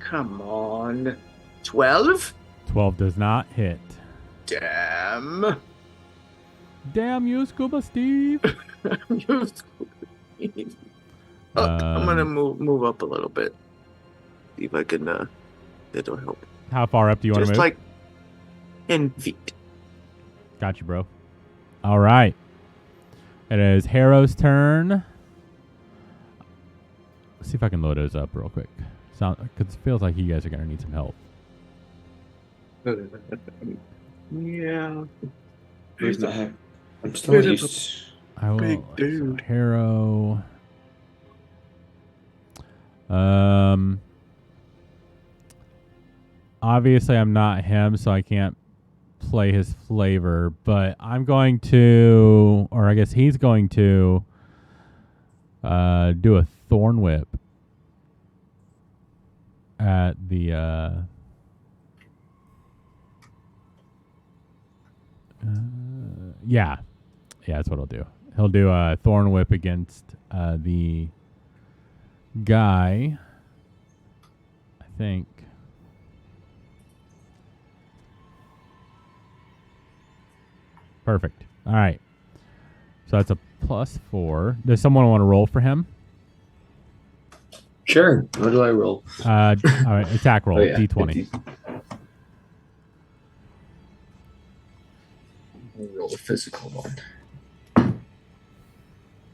Come on. 12? 12 does not hit. Damn. Damn you, Scuba Steve. I'm gonna move up a little bit. See if I can that'll help. How far up do you want to Just move? like 10 feet. Got you, bro. All right. It is Harrow's turn. Let's see if I can load those up real quick. Because it feels like you guys are going to need some help. Yeah. Where's the heck? I'm still Here's a used. I will. big so dude. Harrow. Obviously, I'm not him, so I can't play his flavor. But I'm going to, or I guess he's going to, do a thorn whip at the. Yeah, that's what he'll do. He'll do a thorn whip against the guy. I think. Perfect. All right. So that's a +4. Does someone want to roll for him? Sure. What do I roll? All right. Attack roll. Oh, yeah. D20. I'll roll a physical one.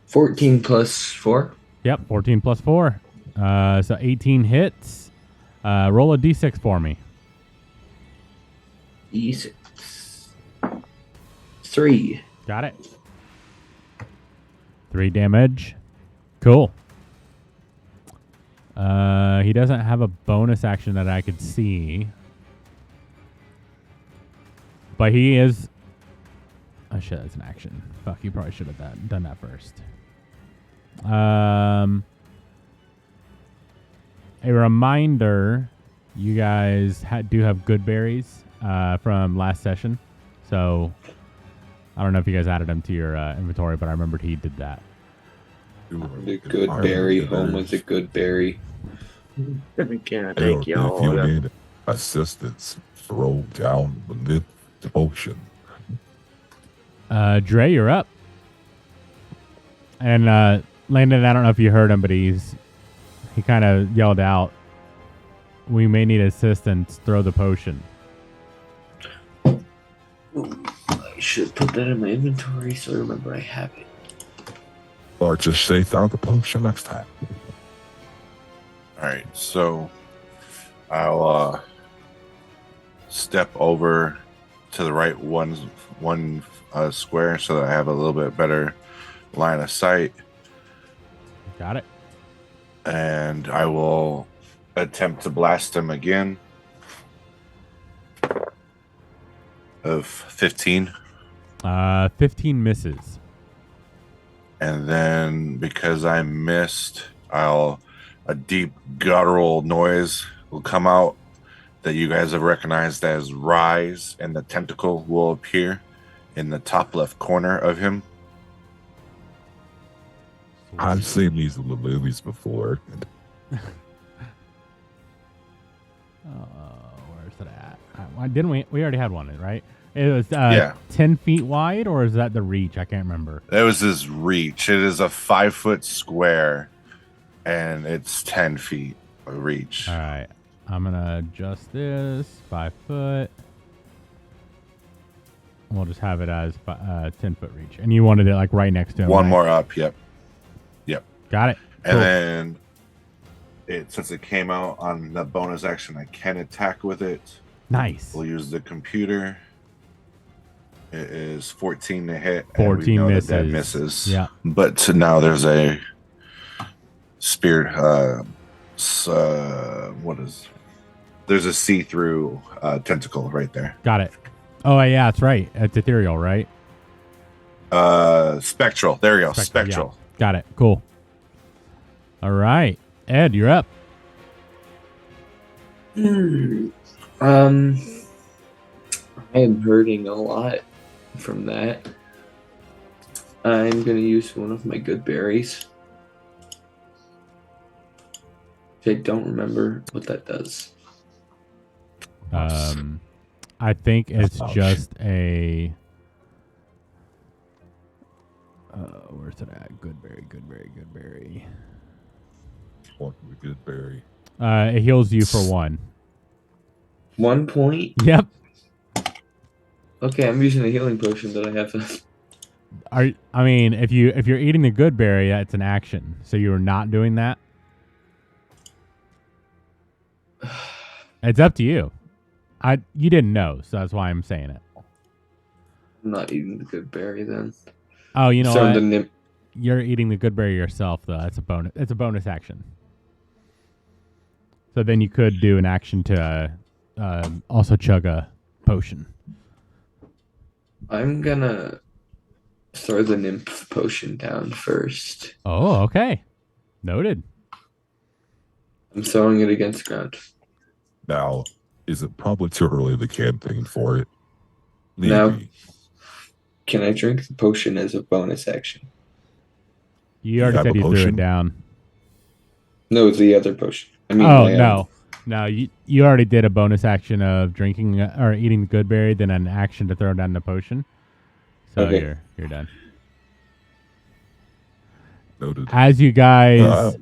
14 plus 4. Yep. 14 plus 4. So 18 hits. Roll a D6 for me. D6. 3. Got it. 3 damage. Cool. He doesn't have a bonus action that I could see. But he is... Oh, shit, that's an action. Fuck, you probably should have done that first. A reminder You guys do have good berries from last session, so I don't know if you guys added them to your inventory, but I remembered he did that. The good berry, home with the good berry. Again, Hey, thank if you y'all. need assistance, throw down the potion. Dre, you're up. And Landon, I don't know if you heard him, but he kind of yelled out, "We may need assistance. Throw the potion." I should put that in my inventory so I remember I have it. Or just say down the potion next time. All right, so I'll step over to the right one square so that I have a little bit better line of sight, Got it. and I will attempt to blast him again. Of 15. 15 misses. And then because I missed, a deep guttural noise will come out that you guys have recognized as rise, and the tentacle will appear in the top left corner of him. I've seen these in the movies before. Where's it at? Why didn't we? We already had one, right? It was 10 feet wide, or is that the reach? I can't remember. That was his reach. It is a 5-foot square, and it's 10 feet reach. All right. I'm going to adjust this 5 foot. We'll just have it as 10 foot reach. And you wanted it like right next to him. One right? more up. Yep. Got it. And Cool. then since it came out on the bonus action, I can attack with it. Nice. We'll use the computer. It is 14 to hit. 14 and we know misses. that misses. Yeah. But now there's a spear. There's a see-through tentacle right there. Got it. Oh, yeah, that's right. It's ethereal, right? Spectral. There we go. Yeah. Spectral. Got it. Cool. All right. Ed, you're up. I am hurting a lot from that. I'm going to use one of my good berries. I don't remember what that does. I think it's just a... where's it at? Good berry. What a good berry. It heals you for 1. 1 point? Yep. Okay, I'm using a healing potion that I have. I mean, if you're eating the good berry, it's an action. So you're not doing that. It's up to you. You didn't know, so that's why I'm saying it. I'm not eating the good berry then. Oh, you know So what? You're eating the good berry yourself, though. That's a bonus. It's a bonus action. So then you could do an action to also chug a potion. I'm gonna throw the nymph potion down first. Oh, okay. Noted. I'm throwing it against the ground. Now, is it probably too early in the campaign for it? No. Maybe. Can I drink the potion as a bonus action? You already have said a you threw potion? it down. No, the other potion. I mean, Oh, no. You already did a bonus action of drinking or eating the good berry, then an action to throw down the potion. So Okay. you're done. Noted. As you guys,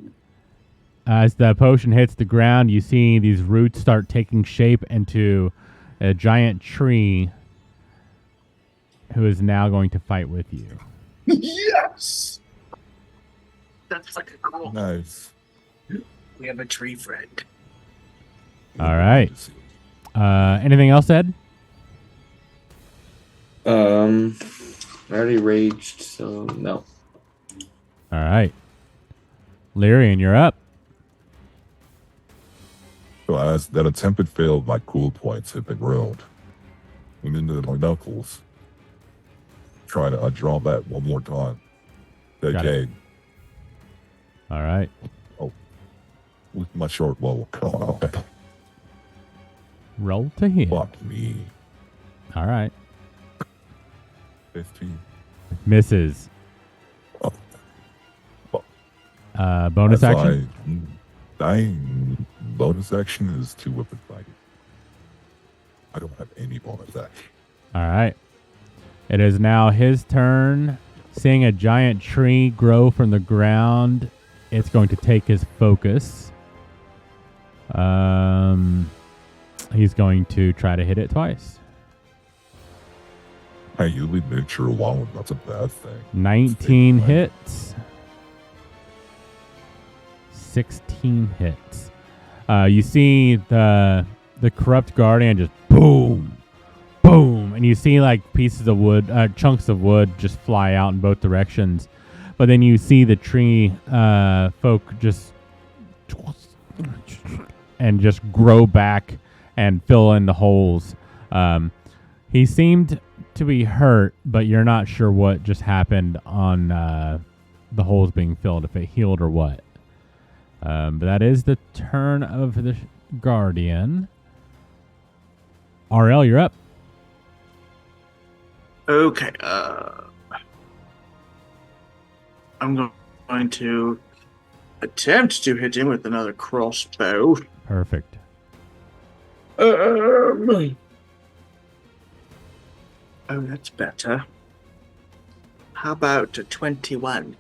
as the potion hits the ground, you see these roots start taking shape into a giant tree who is now going to fight with you. Yes! That's like a cool. Nice. We have a tree friend. All right. Anything else, Ed? I already raged, so no. All right. Lyrian, you're up. So as that attempted failed, my cool points have been ruined. And into my knuckles. Try to draw that one more time. Got it. Okay. All right. With my short bow. Come on. Roll to hit. Fuck me. All right. 15. Misses. Oh, Bonus that's action. Bonus action is 2 weapon fighting. I don't have any bonus action. All right. It is now his turn. Seeing a giant tree grow from the ground, it's going to take his focus. He's going to try to hit it twice. Hey, you leave nature alone. That's a bad thing. 19 Right. hits. 16 hits. You see the corrupt guardian just boom, boom, and you see like pieces of wood, chunks of wood just fly out in both directions. But then you see the tree folk just and just grow back and fill in the holes. He seemed to be hurt, but you're not sure what just happened on the holes being filled, if it healed or what. But that is the turn of the guardian. RL, you're up. Okay. I'm going to attempt to hit him with another crossbow. Perfect. Oh, that's better. How about a 21?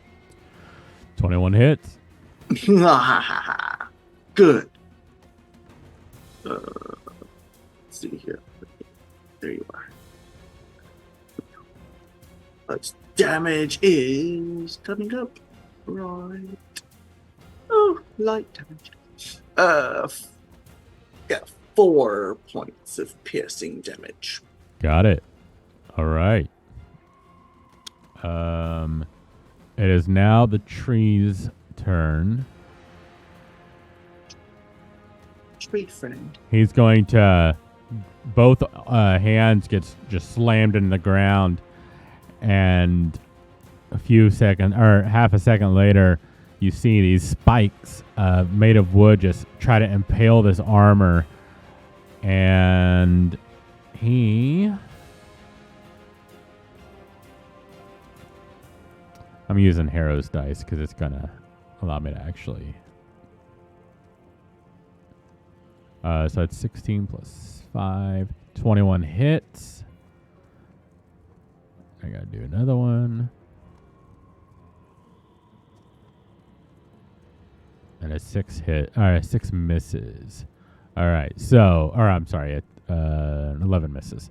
21 hits. Good. Let's see here. There you are. Let's damage is coming up. Right. Oh, light damage. Yeah, 4 points of piercing damage. Got it. All right. It is now the tree's turn. Street friend. He's going to both hands gets just slammed in the ground, and a few seconds or half a second later, you see these spikes made of wood just try to impale this armor, and I'm using Harrow's dice because it's gonna allow me to actually. So it's 16 plus 5, 21 hits. I gotta do another one. And a 6 hit. All right, 6 misses. All right, so, or I'm sorry, 11 misses.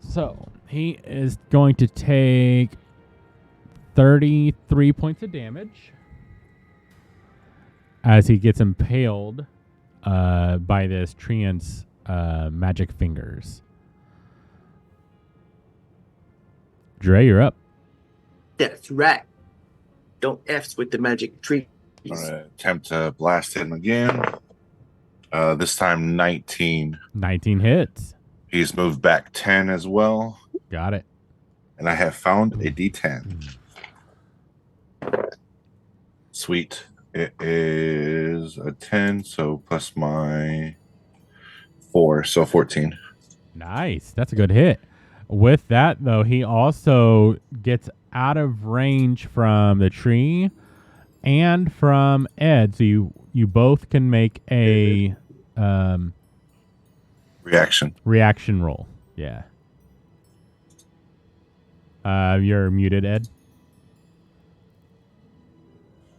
So he is going to take 33 points of damage as he gets impaled by this treant's magic fingers. Dre, you're up. That's right. Don't F's with the magic tree. I'm going to attempt to blast him again. This time 19. 19 hits. He's moved back 10 as well. Got it. And I have found a D10. Sweet. It is a 10, so plus my 4, so 14. Nice. That's a good hit. With that, though, he also gets out of range from the tree and from Ed. So you both can make a reaction roll. Yeah. You're muted, Ed.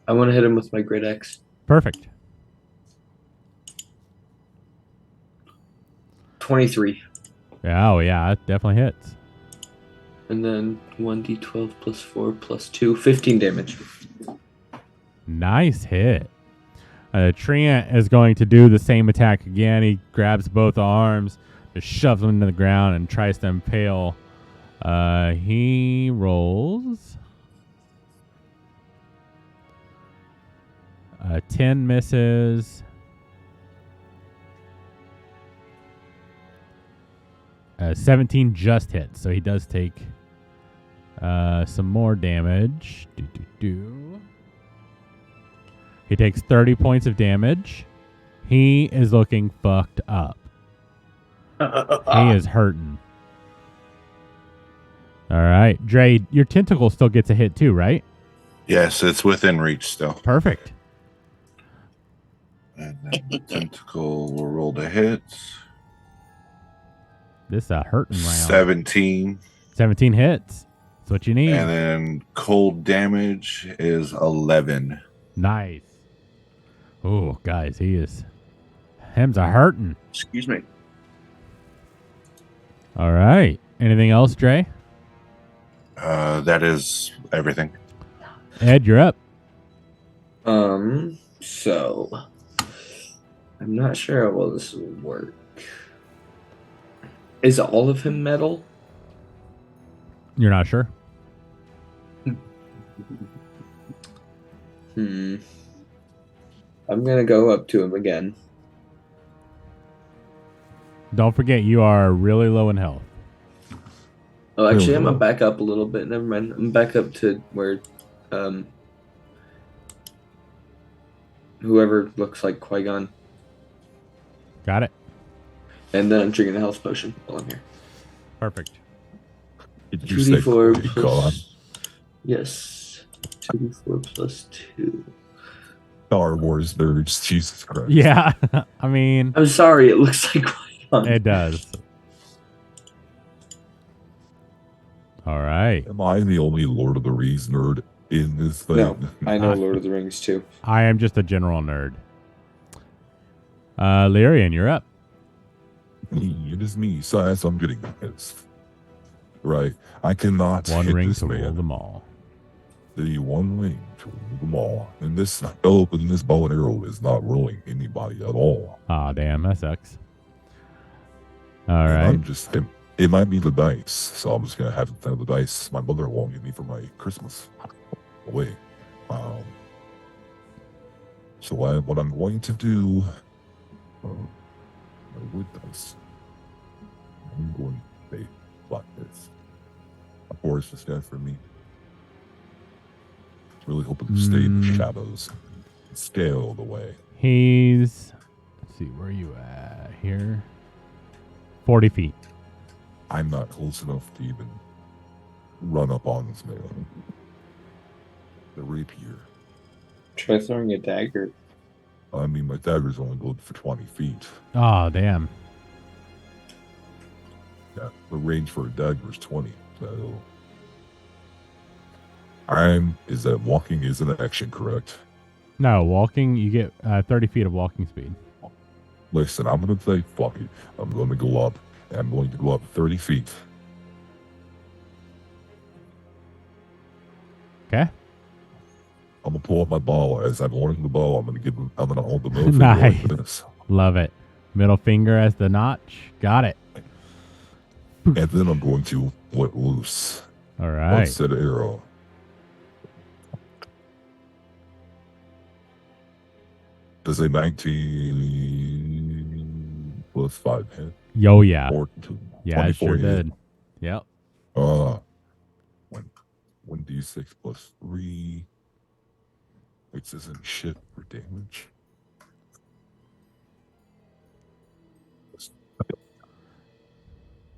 I want to hit him with my Great Axe. Perfect. 23. Oh, yeah, that definitely hits. And then 1d12 plus 4 plus 2. 15 damage. Nice hit. Treant is going to do the same attack again. He grabs both arms, just shoves them into the ground, and tries to impale. He rolls. 10 misses. 17 just hits, so he does take some more damage. He takes 30 points of damage. He is looking fucked up. He is hurting. All right. Dre, your tentacle still gets a hit too, right? Yes, it's within reach still. Perfect. And then the tentacle will roll the hits. This is a hurting round. 17. 17 hits. That's what you need. And then cold damage is 11. Nice. Oh, guys, him's a hurting. Excuse me. All right. Anything else, Dre? That is everything. Ed, you're up. So I'm not sure how well this will work. Is all of him metal? You're not sure? I'm gonna go up to him again. Don't forget, you are really low in health. Oh, actually, I'm gonna back up a little bit. Never mind. I'm back up to where, whoever looks like Qui-Gon. Got it. And then I'm drinking a health potion while I'm here. Perfect. Did you say 2d4 Qui-Gon? plus... Yes. 2d4 plus 2. Star Wars nerds, Jesus Christ. Yeah. I mean, I'm sorry, it looks like Qui-Gon. it does. All right. Am I the only Lord of the Rings nerd in this thing? No, I know Lord of the Rings too. I am just a general nerd. Lyrian, you're up. It is me, so I'm getting this. Right. I cannot One hit ring this to rule man. them all. The one ring to rule them all. And this bow and arrow is not ruling anybody at all. Ah, damn, that sucks. All And right. I'm just it might be the dice, so I'm just gonna have to throw the dice my mother won't give me for my Christmas away. So what I'm going to do, my wood dice. I'm going to say like this. Of course, this guy for me. Really hoping to stay in the shadows and scale the way. Let's see, where are you at here? 40 feet. I'm not close enough to even run up on this man. The rapier. Try throwing a dagger. I mean, my dagger's only good for 20 feet. Oh, damn. Yeah, the range for a dagger is 20. So, is that walking is an action, correct? No, walking, you get 30 feet of walking speed. Listen, I'm going to say, fuck it. I'm going to go up, and I'm going to go up 30 feet. Okay. I'm going to pull up my ball. As I'm holding the ball, I'm going to hold the middle finger Nice. like this. Love it. Middle finger as the notch. Got it. And then I'm going to let loose. All One right. set of arrow. Does a 19 plus 5 hit? Yo, yeah. Or Yeah, it 24 sure hit? did. Yep. 1d6 plus 3. Which isn't shit for damage.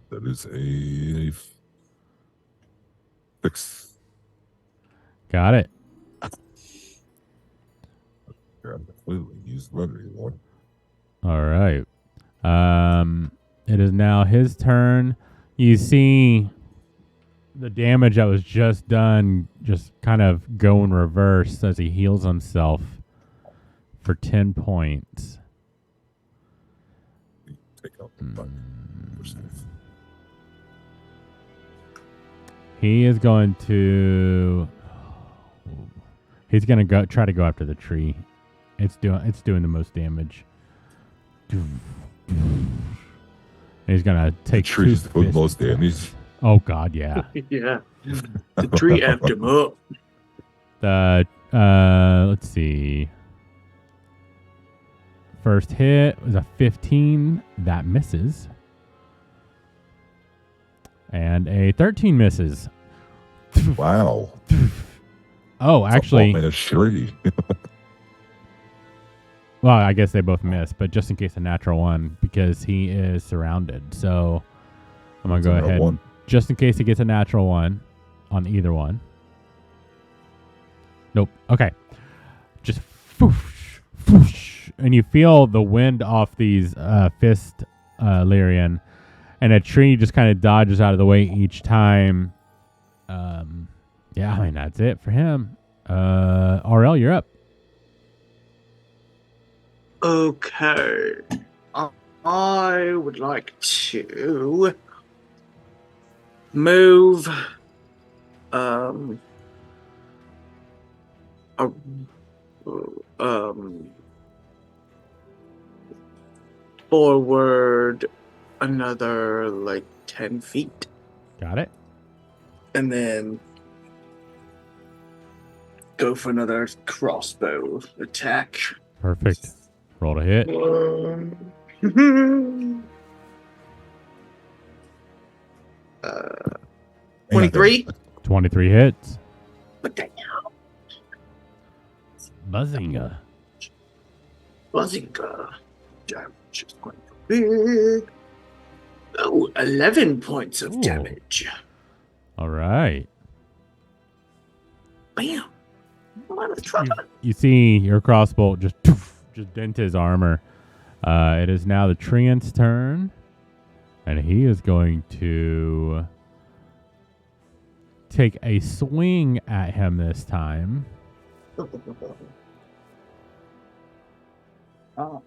That is a 6. Got it. I'm completely used lever anymore. All right. It is now his turn. You see the damage that was just done just kind of go in reverse as he heals himself for 10 points. Take out the 5%. He is going to go try to go after the tree. It's doing the most damage. And he's gonna take The tree's two doing the most fist damage. points. Oh god, yeah. Yeah. The tree effed him up. Let's see. First hit was a 15. That misses. And a 13 misses. Wow. Oh, actually, It's a tree. Well, I guess they both miss, but just in case a natural one, because he is surrounded. So I'm going to go ahead. One. Just in case he gets a natural one on either one. Nope. Okay. Just whoosh, whoosh, and you feel the wind off these fist, Lyrian, and a tree just kind of dodges out of the way each time. Yeah, I mean, that's it for him. RL, you're up. Okay. I would like to move um a, forward another like 10 feet, Got it. and then go for another crossbow attack. Perfect. Roll to hit. 23. 23 hits. What the hell? Buzzinga. Buzzinga. Damage is quite big. Oh, 11 points of Ooh. damage. All right. Bam. I'm out of trouble. You see your crossbow just dent his armor. It is now the Treant's turn, and he is going to take a swing at him this time. Oh.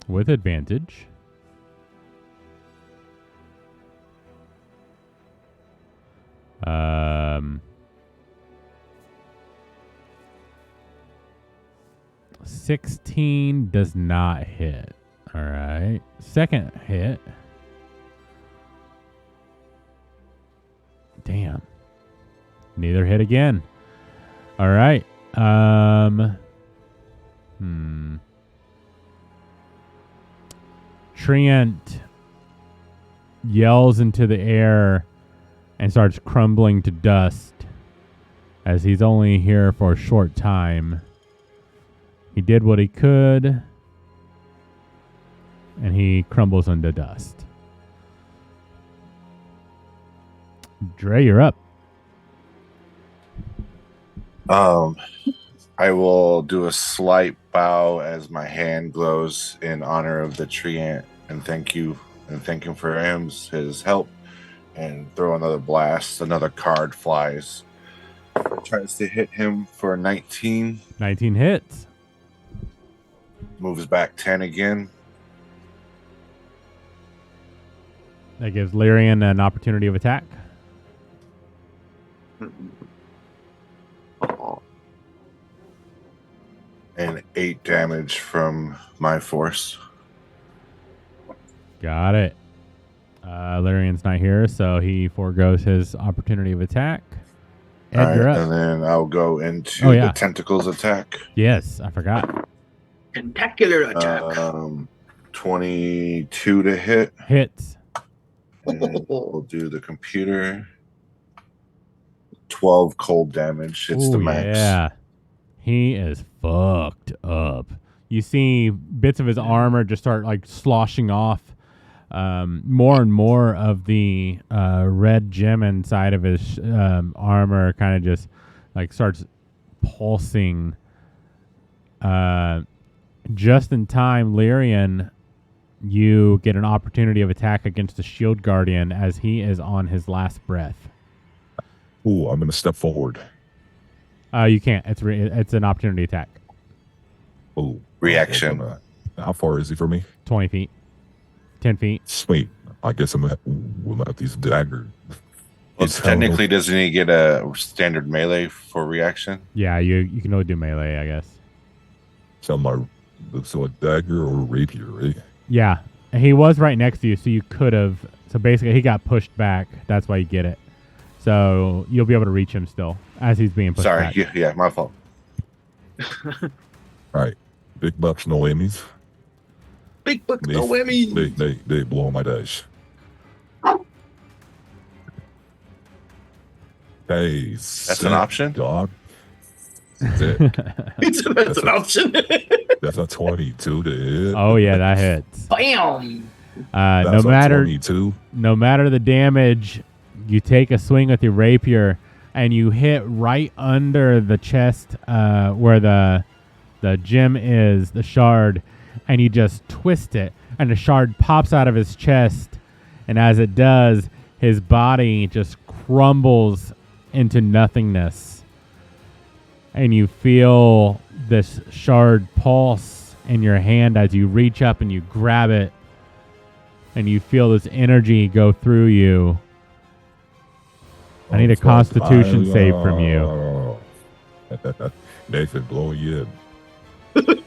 With advantage. Um, 16 does not hit. All right. Second hit. Damn. Neither hit again. All right. Treant yells into the air and starts crumbling to dust, as he's only here for a short time. He did what he could, and he crumbles into dust. Dre, you're up. I will do a slight bow as my hand glows in honor of the treant and thank him for his help, and throw another blast. Another card flies. Tries to hit him for 19. 19 hits. Moves back 10 again. That gives Lyrian an opportunity of attack. Oh. And 8 damage from my force. Got it. Lyrian's not here, so he forgoes his opportunity of attack. Ed, All right, you're up. and then I'll go into yeah. the tentacles attack. Yes, I forgot. Tentacular attack. 22 to hit. Hits. And we'll do the computer. 12 cold damage. It's the Ooh, max. Yeah. He is fucked up. You see bits of his armor just start like sloshing off. More and more of the red gem inside of his armor kind of just like starts pulsing. Just in time, Lyrian, you get an opportunity of attack against the Shield Guardian as he is on his last breath. Ooh, I'm going to step forward. You can't. It's an opportunity attack. Ooh. Reaction. How far is he from me? 20 feet. 10 feet. Sweet. I guess I'm going to have these dagger. Well, technically, doesn't he get a standard melee for reaction? Yeah, you can only do melee, I guess. So a dagger or a rapier, right? Yeah. He was right next to you, so you could have. So basically, he got pushed back. That's why you get it. So you'll be able to reach him still as he's being pushed back. Sorry, yeah, my fault. All right. Big bucks, no whammies. Big bucks, no whammy. They blow my dash. Hey, That's an option? Dog. Sick. That's an option. That's a 22 to hit. Oh yeah, that hits. Bam! No That's a matter 22. no matter the damage, you take a swing with your rapier and you hit right under the chest where the gem is, the shard, and you just twist it, and the shard pops out of his chest, and as it does, his body just crumbles into nothingness. And you feel this shard pulse in your hand as you reach up and you grab it, and you feel this energy go through you. I need a Constitution save from you. Nathan, blow you in.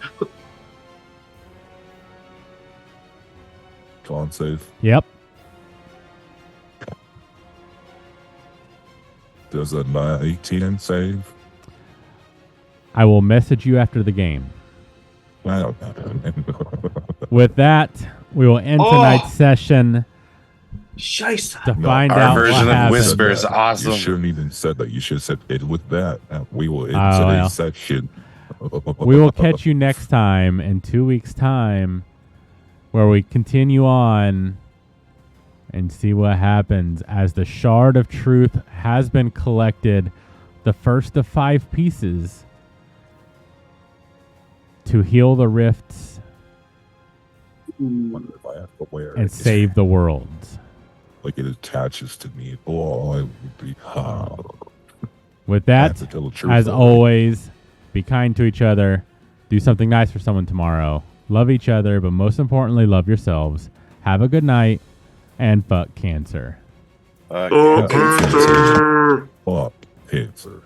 Con save. Yep. Does a 18 save? I will message you after the game. Wow. With that, we will end tonight's session Scheisse. to No, find our out version what of happened. Whisper is awesome. You shouldn't even said that. You should have said it with that. We will end Oh, today's well. section. We will catch you next time in 2 weeks' time, where we continue on and see what happens as the Shard of Truth has been collected, the first of 5 pieces to heal the rifts Wonder if I have to wear and it. save the world. Like it attaches to me. Oh, it would be hard. With I have that, to tell the truth as already. always, be kind to each other. Do something nice for someone tomorrow. Love each other, but most importantly, love yourselves. Have a good night, and fuck cancer. Uh, Fuck cancer.